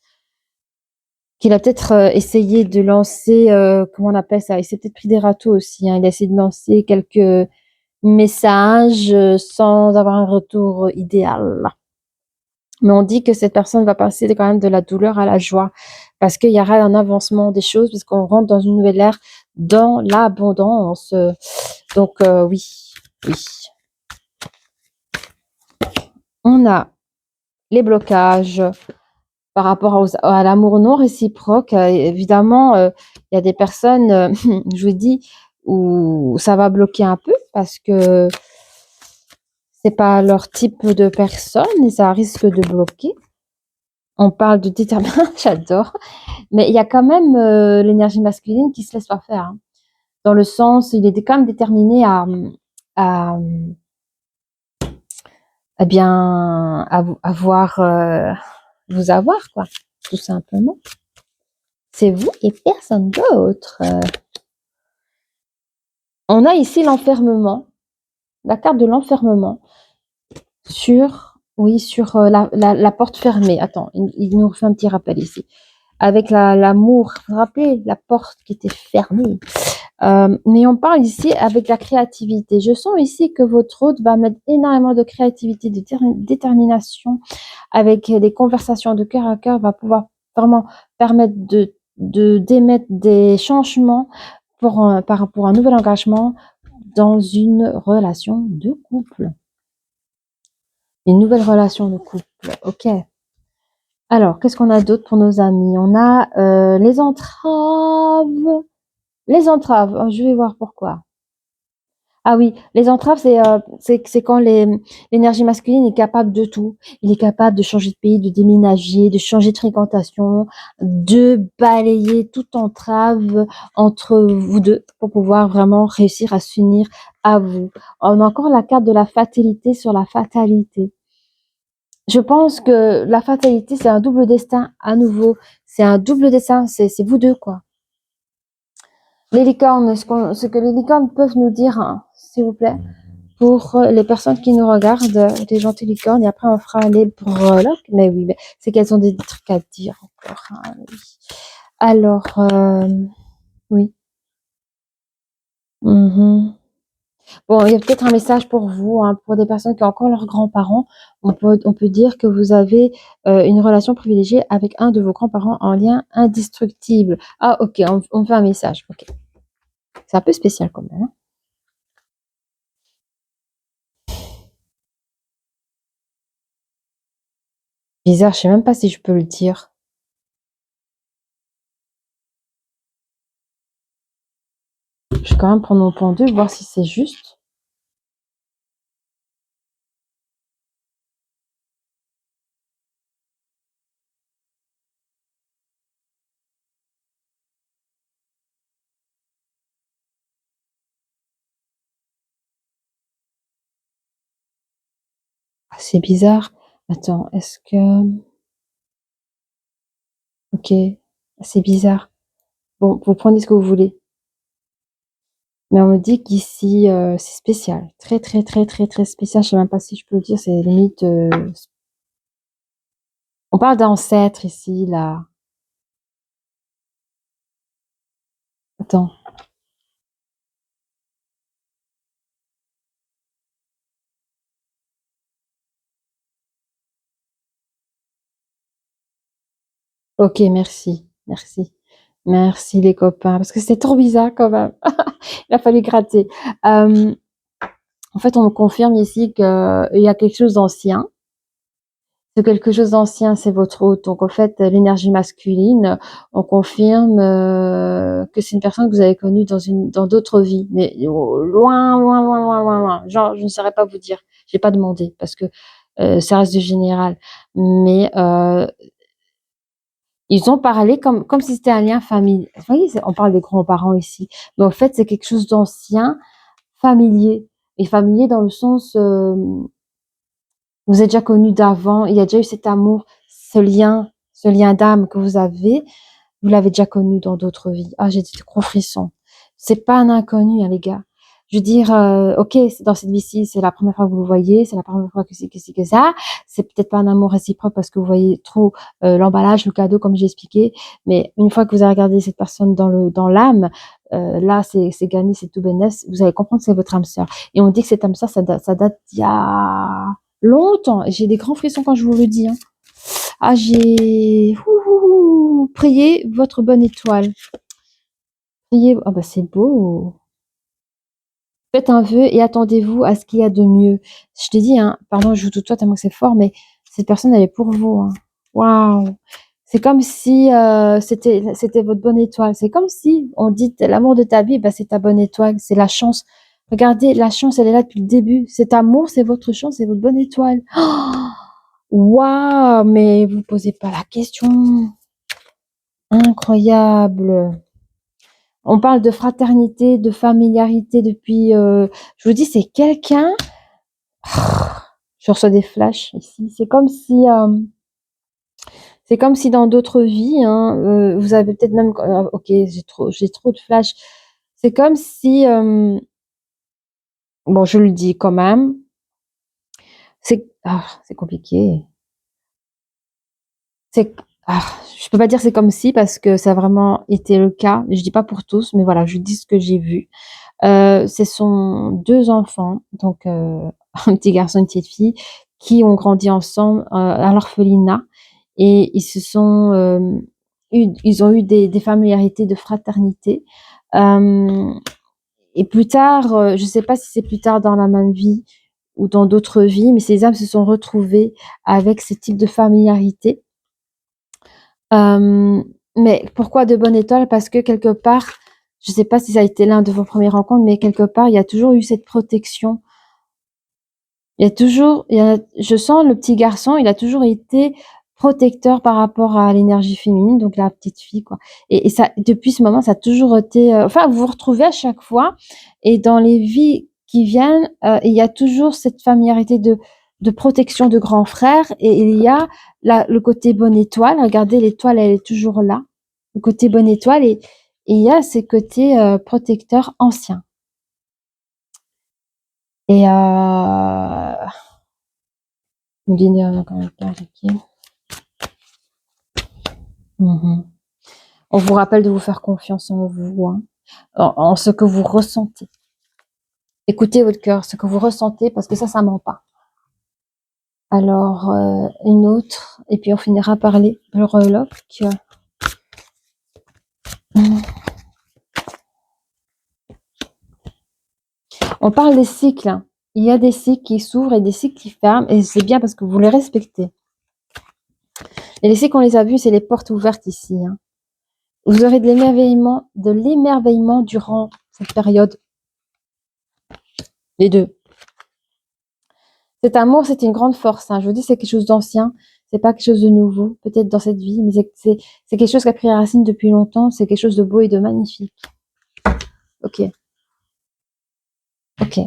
qu'il a peut-être essayé de lancer, comment on appelle ça? Il s'est peut-être pris des râteaux aussi, hein. Il a essayé de lancer quelques messages sans avoir un retour idéal. Mais on dit que cette personne va passer quand même de la douleur à la joie parce qu'il y aura un avancement des choses, parce qu'on rentre dans une nouvelle ère, dans l'abondance. Donc oui, oui. On a les blocages par rapport à l'amour non réciproque. Évidemment, il y a des personnes, je vous dis, où ça va bloquer un peu parce que c'est pas leur type de personne et ça risque de bloquer. On parle de détermination, j'adore. Mais il y a quand même l'énergie masculine qui se laisse pas faire, hein. Dans le sens, il est quand même déterminé à eh bien, vous avoir, quoi, tout simplement. C'est vous et personne d'autre. On a ici l'enfermement, la carte de l'enfermement sur la porte fermée. Attends, il nous refait un petit rappel ici. Avec l'amour, vous vous rappelez, la porte qui était fermée. Mais on parle ici avec la créativité. Je sens ici que votre hôte va mettre énormément de créativité, de détermination, avec des conversations de cœur à cœur, va pouvoir vraiment permettre d'émettre des changements par rapport à un nouvel engagement dans une relation de couple. Une nouvelle relation de couple, ok. Alors, qu'est-ce qu'on a d'autre pour nos amis? On a les entraves. Les entraves, je vais voir pourquoi. Ah oui, les entraves, c'est quand l'énergie masculine est capable de tout. Il est capable de changer de pays, de déménager, de changer de fréquentation, de balayer toute entrave entre vous deux pour pouvoir vraiment réussir à s'unir à vous. On a encore la carte de la fatalité sur la fatalité. Je pense que la fatalité, c'est un double destin à nouveau. C'est un double destin, c'est vous deux, quoi. Les licornes, ce que les licornes peuvent nous dire, hein, s'il vous plaît, pour les personnes qui nous regardent, les gentils licornes, et après on fera les breloques. Mais oui, mais c'est qu'elles ont des trucs à dire encore, hein, oui. Alors, oui. Bon, il y a peut-être un message pour vous, hein, pour des personnes qui ont encore leurs grands-parents. On peut dire que vous avez une relation privilégiée avec un de vos grands-parents en lien indestructible. Ah, ok, on fait un message. Ok. C'est un peu spécial quand même, hein. Bizarre, je sais même pas si je peux le dire. Je vais quand même prendre mon pendule, voir si c'est juste. Ah, c'est bizarre. Attends, est-ce que... Ok, c'est bizarre. Bon, vous prenez ce que vous voulez. Mais on me dit qu'ici, c'est spécial. Très, très, très, très, très spécial. Je sais même pas si je peux le dire. C'est limite... On parle d'ancêtres ici, là. Attends. Ok, merci. Merci. Merci les copains. Parce que c'était trop bizarre quand même. Il a fallu gratter. En fait, on me confirme ici qu'il y a quelque chose d'ancien. Ce quelque chose d'ancien, c'est votre hôte. Donc, en fait, l'énergie masculine, on confirme que c'est une personne que vous avez connue dans d'autres vies, mais loin, loin, loin, loin, loin, loin. Genre, je ne saurais pas vous dire. J'ai pas demandé parce que ça reste du général. Mais ils ont parlé comme si c'était un lien familial. Vous voyez, on parle des grands-parents ici, mais en fait, c'est quelque chose d'ancien, familier. Et familier dans le sens vous êtes déjà connu d'avant, il y a déjà eu cet amour, ce lien d'âme que vous avez, vous l'avez déjà connu dans d'autres vies. Ah, j'ai des gros frissons. C'est pas un inconnu, hein, les gars. Je veux dire, ok, dans cette vie-ci, c'est la première fois que vous le voyez, c'est la première fois que c'est que ça. C'est peut-être pas un amour réciproque parce que vous voyez trop l'emballage, le cadeau, comme j'ai expliqué. Mais une fois que vous avez regardé cette personne dans l'âme, là, c'est gagné, c'est tout bénef. Vous allez comprendre que c'est votre âme sœur. Et on dit que cette âme sœur, ça date d'il y a longtemps. J'ai des grands frissons quand je vous le dis. Hein. Ah, j'ai prié votre bonne étoile. Priez. Ah bah c'est beau. Faites un vœu et attendez-vous à ce qu'il y a de mieux. Je te dis, hein, pardon, je joue tout toi tellement que c'est fort, mais cette personne, elle est pour vous. Hein. Waouh! C'est comme si c'était votre bonne étoile. C'est comme si on dit l'amour de ta vie, bah, c'est ta bonne étoile, c'est la chance. Regardez, la chance, elle est là depuis le début. Cet amour, c'est votre chance, c'est votre bonne étoile. Waouh! Mais vous posez pas la question. Incroyable. On parle de fraternité, de familiarité depuis. Je vous dis, c'est quelqu'un. Je reçois des flashs ici. C'est comme si dans d'autres vies, hein, vous avez peut-être même. Ok, j'ai trop de flashs. C'est comme si. Bon, je le dis quand même. C'est compliqué. C'est ah, je peux pas dire c'est comme si parce que ça a vraiment été le cas. Je dis pas pour tous, mais voilà, je dis ce que j'ai vu. Ce sont 2 enfants, donc un petit garçon et une petite fille, qui ont grandi ensemble, à l'orphelinat et ils ont eu des familiarités de fraternité. Hem et plus tard, je sais pas si c'est plus tard dans la même vie ou dans d'autres vies, mais ces âmes se sont retrouvées avec ce type de familiarité. Hem, mais pourquoi de bonne étoile? Parce que quelque part, je sais pas si ça a été l'un de vos premières rencontres, mais quelque part, il y a toujours eu cette protection. Il y a je sens le petit garçon, il a toujours été protecteur par rapport à l'énergie féminine, donc la petite fille, quoi. Et ça depuis ce moment, ça a toujours été, enfin, vous vous retrouvez à chaque fois et dans les vies qui viennent, il y a toujours cette familiarité de protection de grand frère et il y a le côté bonne étoile. Regardez, l'étoile, elle est toujours là. Le côté bonne étoile et il y a ces côtés, protecteurs anciens et millénaire quand même pas, OK. Mmh. On vous rappelle de vous faire confiance en vous, hein, en ce que vous ressentez. Écoutez votre cœur, ce que vous ressentez, parce que ça ment pas. Alors, une autre, et puis on finira par les breloques. Mmh. On parle des cycles. Hein. Il y a des cycles qui s'ouvrent et des cycles qui ferment, et c'est bien parce que vous les respectez. Et les cycles, on les a vus, c'est les portes ouvertes ici. Hein. Vous aurez de l'émerveillement durant cette période. Les deux. Cet amour, c'est une grande force. Hein. Je vous dis, c'est quelque chose d'ancien. C'est pas quelque chose de nouveau, peut-être dans cette vie, mais c'est quelque chose qui a pris racine depuis longtemps. C'est quelque chose de beau et de magnifique. Ok. Ok.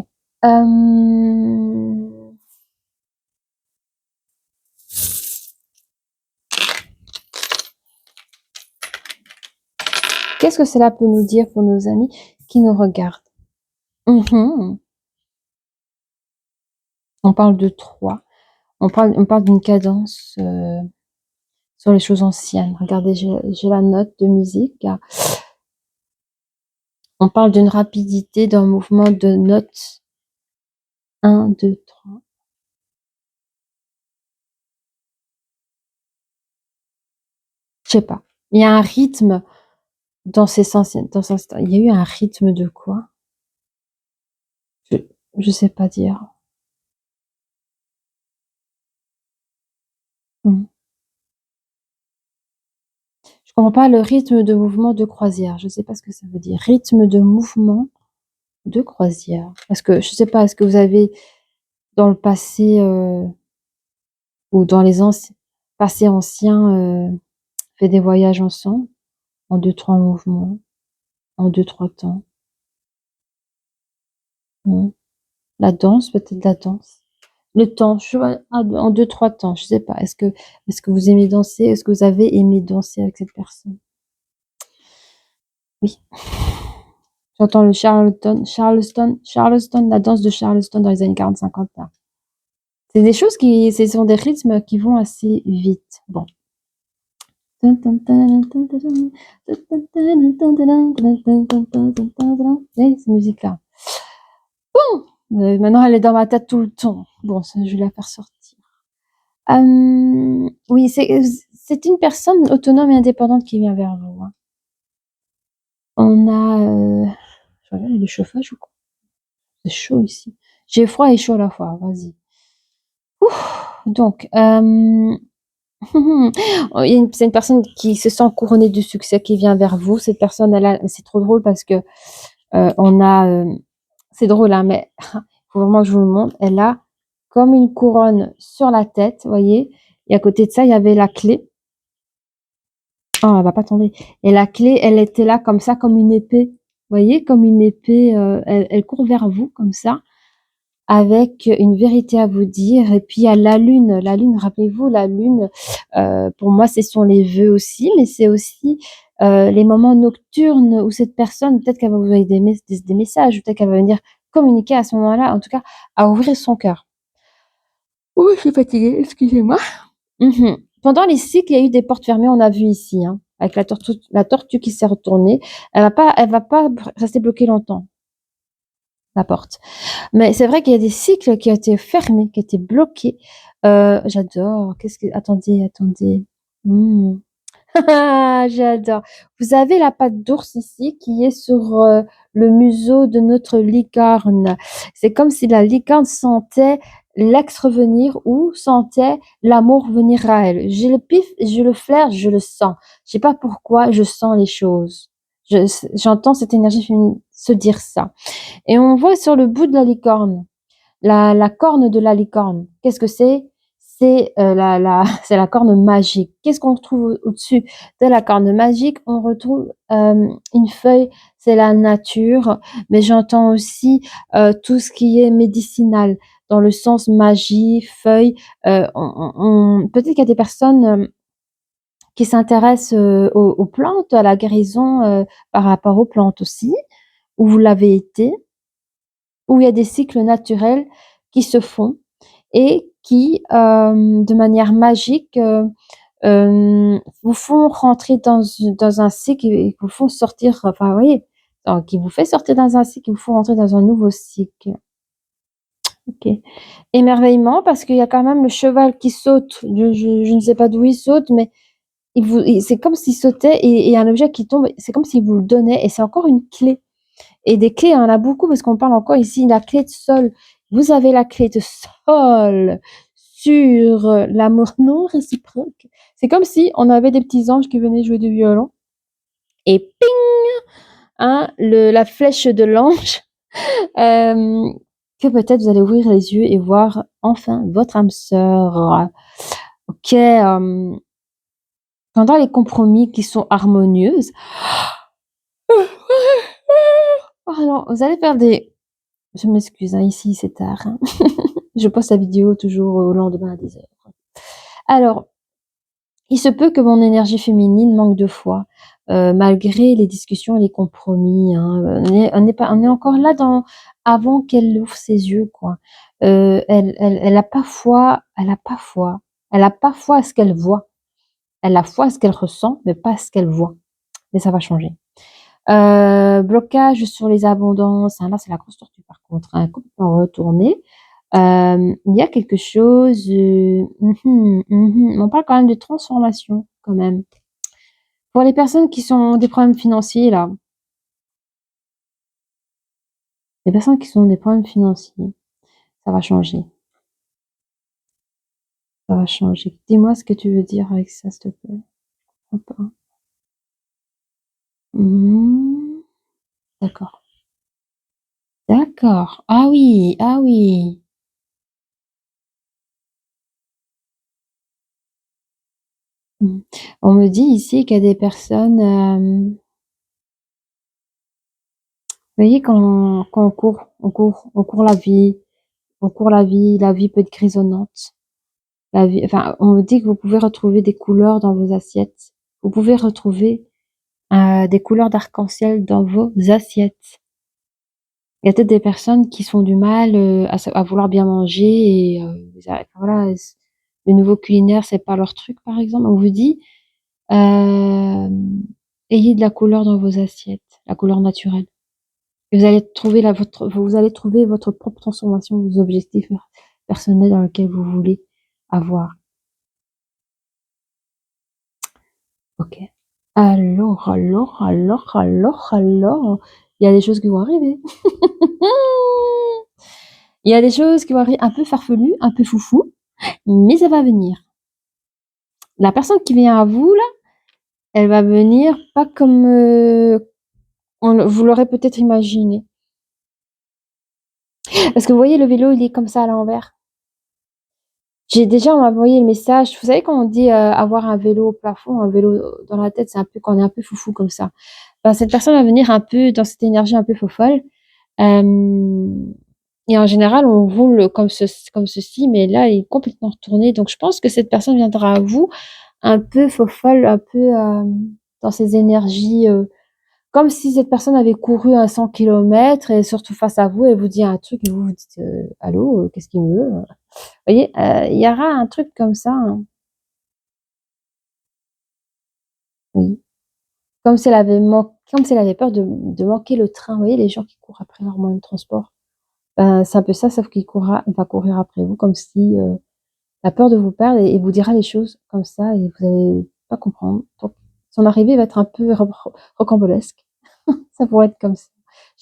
Qu'est-ce que cela peut nous dire pour nos amis qui nous regardent? Mhm. On parle de 3. On parle d'une cadence sur les choses anciennes. Regardez, j'ai la note de musique. On parle d'une rapidité, d'un mouvement de notes. 1, 2, 3. Je sais pas. Il y a un rythme dans il y a eu un rythme de quoi? Je je sais pas dire. Mmh. Je comprends pas le rythme de mouvement de croisière. Je sais pas ce que ça veut dire. Rythme de mouvement de croisière. Est-ce que je sais pas, est-ce que vous avez dans le passé, ou dans les passés anciens, fait des voyages ensemble? En 2-3 mouvements, en 2-3 temps? Mmh. La danse, peut-être la danse? Le temps, je vois en 2-3 temps, je sais pas. Est-ce que vous aimez danser? Est-ce que vous avez aimé danser avec cette personne? Oui, J'entends le Charleston, la danse de Charleston dans les années 40-50 là. C'est des choses ce sont des rythmes qui vont assez vite. Bon. Ces musiques-là. Bon, maintenant elle est dans ma tête tout le temps. Bon, ça, je vais la faire sortir. Oui, c'est une personne autonome et indépendante qui vient vers vous. Hein. On a... je regarde, il y a du chauffage ou quoi? C'est chaud ici. J'ai froid et chaud à la fois, vas-y. Donc, c'est une personne qui se sent couronnée du succès qui vient vers vous. Cette personne, c'est trop drôle parce que c'est drôle, hein, mais il faut vraiment que je vous le montre. Elle a comme une couronne sur la tête, vous voyez. Et à côté de ça, il y avait la clé. Oh, elle va pas tomber. Et la clé, elle était là comme ça, comme une épée. Vous voyez, comme une épée. Elle court vers vous comme ça, avec une vérité à vous dire. Et puis il y a la lune. La lune, rappelez-vous, la lune, pour moi, ce sont les vœux aussi, mais c'est aussi les moments nocturnes où cette personne, peut-être qu'elle va vous envoyer des messages, peut-être qu'elle va venir communiquer à ce moment-là, en tout cas, à ouvrir son cœur. Oh, je suis fatiguée, excusez-moi. Pendant les cycles, il y a eu des portes fermées, on a vu ici, hein, avec la tortue qui s'est retournée. Elle va pas rester bloquée longtemps, la porte. Mais c'est vrai qu'il y a des cycles qui ont été fermés, qui ont été bloqués. J'adore. Attendez. Hmm. J'adore. Vous avez la patte d'ours ici qui est sur le museau de notre licorne. C'est comme si la licorne sentait l'ex revenir ou sentait l'amour venir à elle. J'ai le pif, je le flaire, je le sens. Je sais pas pourquoi, je sens les choses. J'entends cette énergie féminine se dire ça. Et on voit sur le bout de la licorne, la corne de la licorne. Qu'est-ce que c'est? C'est c'est la corne magique. Qu'est-ce qu'on retrouve au-dessus de la corne magique? On retrouve une feuille, c'est la nature, mais j'entends aussi tout ce qui est médicinal, dans le sens magie, feuille. Peut-être qu'il y a des personnes qui s'intéressent aux plantes, à la guérison par rapport aux plantes aussi, où vous l'avez été, où il y a des cycles naturels qui se font et qui, de manière magique, vous font rentrer dans un cycle et vous font sortir, enfin, vous voyez, qui vous fait sortir dans un cycle et vous font rentrer dans un nouveau cycle. Ok. Émerveillement, parce qu'il y a quand même le cheval qui saute. Je ne sais pas d'où il saute, mais c'est comme s'il sautait et un objet qui tombe, c'est comme s'il vous le donnait et c'est encore une clé. Et des clés, on en a beaucoup parce qu'on parle encore ici de la clé de sol. Vous avez la clé de sol sur l'amour non réciproque. C'est comme si on avait des petits anges qui venaient jouer du violon. Et ping, hein, la flèche de l'ange, que peut-être vous allez ouvrir les yeux et voir enfin votre âme sœur. Ok, pendant les compromis qui sont harmonieuses. Oh non, vous allez faire des... Je m'excuse, hein, ici c'est tard. Hein. Je poste la vidéo toujours au lendemain à 10h. Alors, il se peut que mon énergie féminine manque de foi, malgré les discussions et les compromis. Hein. On est encore là avant qu'elle ouvre ses yeux, quoi. Elle a pas foi, elle a pas foi. Elle a pas foi à ce qu'elle voit. Elle a foi à ce qu'elle ressent, mais pas à ce qu'elle voit. Mais ça va changer. Blocage sur les abondances. Hein, là, c'est la grosse tortue, par contre. Hein, complètement retournée. Il y a quelque chose, on parle quand même de transformation, quand même. Pour les personnes qui ont des problèmes financiers, là, les personnes qui ont des problèmes financiers, ça va changer. Ça va changer. Dis-moi ce que tu veux dire avec ça, s'il te plaît. D'accord. D'accord. Ah oui, ah oui. On me dit ici qu'il y a des personnes, vous voyez, quand on court la vie peut être grisonnante. Enfin, on me dit que vous pouvez retrouver des couleurs dans vos assiettes. Vous pouvez retrouver des couleurs d'arc-en-ciel dans vos assiettes. Il y a peut-être des personnes qui se font du mal, à vouloir bien manger et voilà, le nouveau culinaire, c'est pas leur truc, par exemple. On vous dit, hem, ayez de la couleur dans vos assiettes, la couleur naturelle. Et vous allez trouver votre propre transformation, vos objectifs personnels dans lesquels vous voulez avoir. OK. Alors, il y a des choses qui vont arriver. Il y a des choses qui vont arriver un peu farfelues, un peu foufou, mais ça va venir. La personne qui vient à vous là, elle va venir pas comme, vous l'aurez peut-être imaginé. Parce que vous voyez le vélo, il est comme ça à l'envers. On m'a envoyé le message, vous savez quand on dit, avoir un vélo au plafond, un vélo dans la tête, c'est un peu quand on est un peu foufou comme ça. Ben, cette personne va venir un peu dans cette énergie un peu fofolle, hem et en général, on roule comme ceci, mais là, il est complètement retourné, donc je pense que cette personne viendra à vous un peu fofolle, un peu, dans ses énergies, comme si cette personne avait couru à 100 kilomètres et surtout face à vous, elle vous dit un truc et vous vous dites: «Allô, qu'est-ce qu'il me veut?» Vous voyez? Il y aura un truc comme ça, hein. Oui. Comme si elle avait peur de manquer le train. Vous voyez les gens qui courent après leur moyen de transport? Ben, c'est un peu ça, sauf qu'il va courir après vous comme si, a peur de vous perdre et vous dira les choses comme ça et vous allez pas comprendre. Donc son arrivée va être un peu rocambolesque. Ça pourrait être comme ça.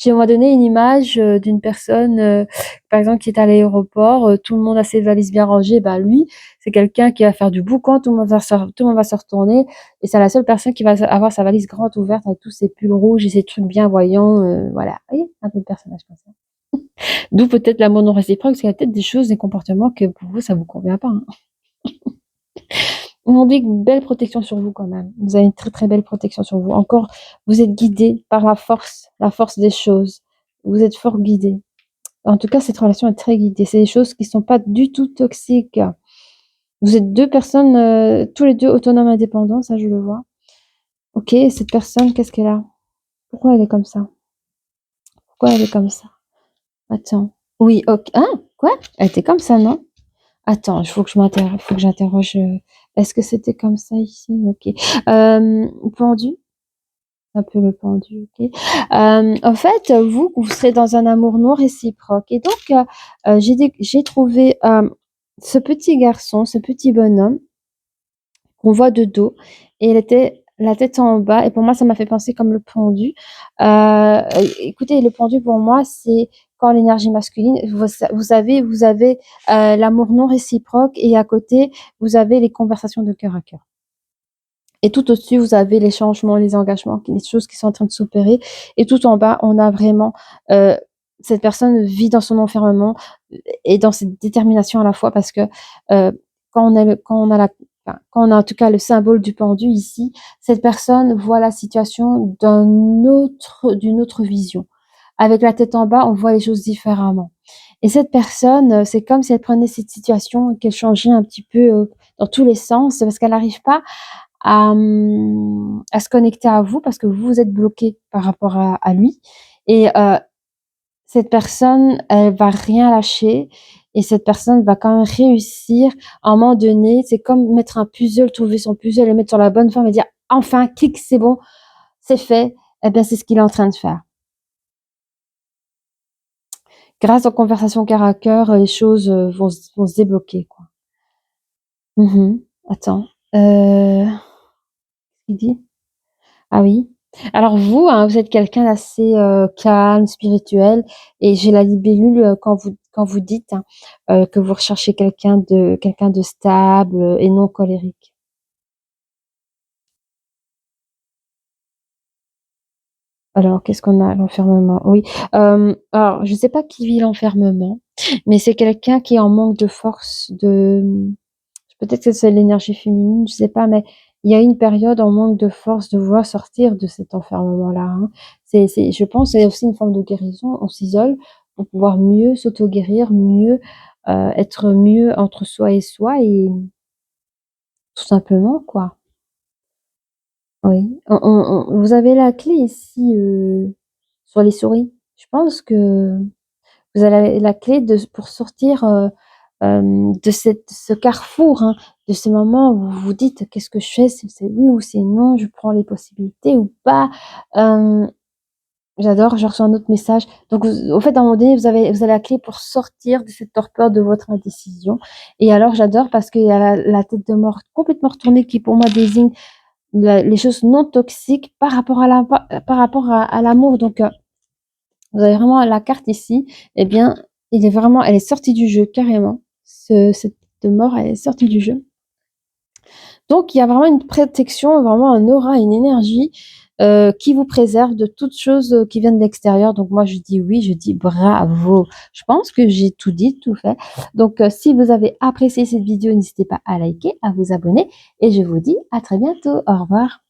On m'a donné une image, d'une personne, par exemple, qui est à l'aéroport, tout le monde a ses valises bien rangées, bah, lui, c'est quelqu'un qui va faire du boucan, tout le monde va se retourner et c'est la seule personne qui va avoir sa valise grande ouverte avec tous ses pulls rouges et ses trucs bien voyants, voilà. Vous voyez? Un peu le personnage comme ça. D'où peut-être l'amour non réciproque, parce qu'il y a peut-être des choses, des comportements que pour vous, ça vous convient pas, hein. On dit une belle protection sur vous quand même. Vous avez une très, très belle protection sur vous. Encore, vous êtes guidés par la force des choses. Vous êtes fort guidés. En tout cas, cette relation est très guidée. C'est des choses qui sont pas du tout toxiques. Vous êtes 2 personnes, tous les 2 autonomes, indépendants, ça je le vois. OK, cette personne, qu'est-ce qu'elle a? Pourquoi elle est comme ça? Pourquoi elle est comme ça? Attends. Oui, OK. Hein? Quoi? Elle était comme ça, non? Attends, faut que j'interroge, est-ce que c'était comme ça ici? OK. Pendu? Un peu le pendu, OK. En fait, vous serez dans un amour non réciproque et donc j'ai trouvé, ce petit garçon, ce petit bonhomme qu'on voit de dos et il était la tête en bas et pour moi, ça m'a fait penser comme le pendu. Écoutez, le pendu pour moi, c'est quand l'énergie masculine, vous avez, l'amour non réciproque et à côté, vous avez les conversations de cœur à cœur. Et tout au-dessus, vous avez les changements, les engagements, les choses qui sont en train de s'opérer et tout en bas, on a vraiment, heu, cette personne vit dans son enfermement et dans cette détermination à la fois parce que, quand on a en tout cas le symbole du pendu ici, cette personne voit la situation d'une autre vision. Avec la tête en bas, on voit les choses différemment et cette personne, c'est comme si elle prenait cette situation et qu'elle changeait un petit peu, dans tous les sens parce qu'elle n'arrive pas à se connecter à vous parce que vous êtes bloqué par rapport à lui et cette personne, elle va rien lâcher et cette personne va quand même réussir à un moment donné, c'est comme mettre un puzzle, trouver son puzzle, le mettre sur la bonne forme et dire: «Enfin, clic, c'est bon, c'est fait». Et bien, c'est ce qu'il est en train de faire. Grâce aux conversations cœur à cœur, les choses, vont se débloquer, quoi. Attends, il dit? Ah oui. Alors vous, hein, vous êtes quelqu'un d'assez, calme, spirituel et j'ai la libellule, quand vous dites, hein, que vous recherchez quelqu'un de stable, et non colérique. Alors qu'est-ce qu'on a? L'enfermement, oui. Alors je sais pas qui vit l'enfermement, mais c'est quelqu'un qui est en manque de force, peut-être que c'est l'énergie féminine, je sais pas, mais il y a une période en manque de force de vouloir sortir de cet enfermement-là, hein. Je pense, c'est aussi une forme de guérison. On s'isole pour pouvoir mieux s'auto-guérir, mieux, être mieux entre soi et tout simplement, quoi. Oui. Vous avez la clé ici, sur les souris. Je pense que vous avez la clé pour sortir de ce carrefour, hein, de ce moment où vous vous dites: «Qu'est-ce que je fais? C'est oui ou c'est non? Je prends les possibilités ou pas?» J'adore, je reçois un autre message. Donc au fait, à un moment donné, vous avez la clé pour sortir de cette torpeur de votre indécision. Et alors j'adore parce qu'il y a la tête de mort complètement retournée qui pour moi désigne les choses non toxiques par rapport à l'amour. Donc vous avez vraiment la carte ici, eh bien, elle est sortie du jeu carrément. Cette tête de mort, elle est sortie du jeu. Donc il y a vraiment une protection, vraiment un aura, une énergie, qui vous préserve de toutes choses, qui viennent de l'extérieur. Donc moi je dis oui, je dis bravo. Je pense que j'ai tout dit, tout fait. Donc si vous avez apprécié cette vidéo, n'hésitez pas à liker, à vous abonner et je vous dis à très bientôt. Au revoir.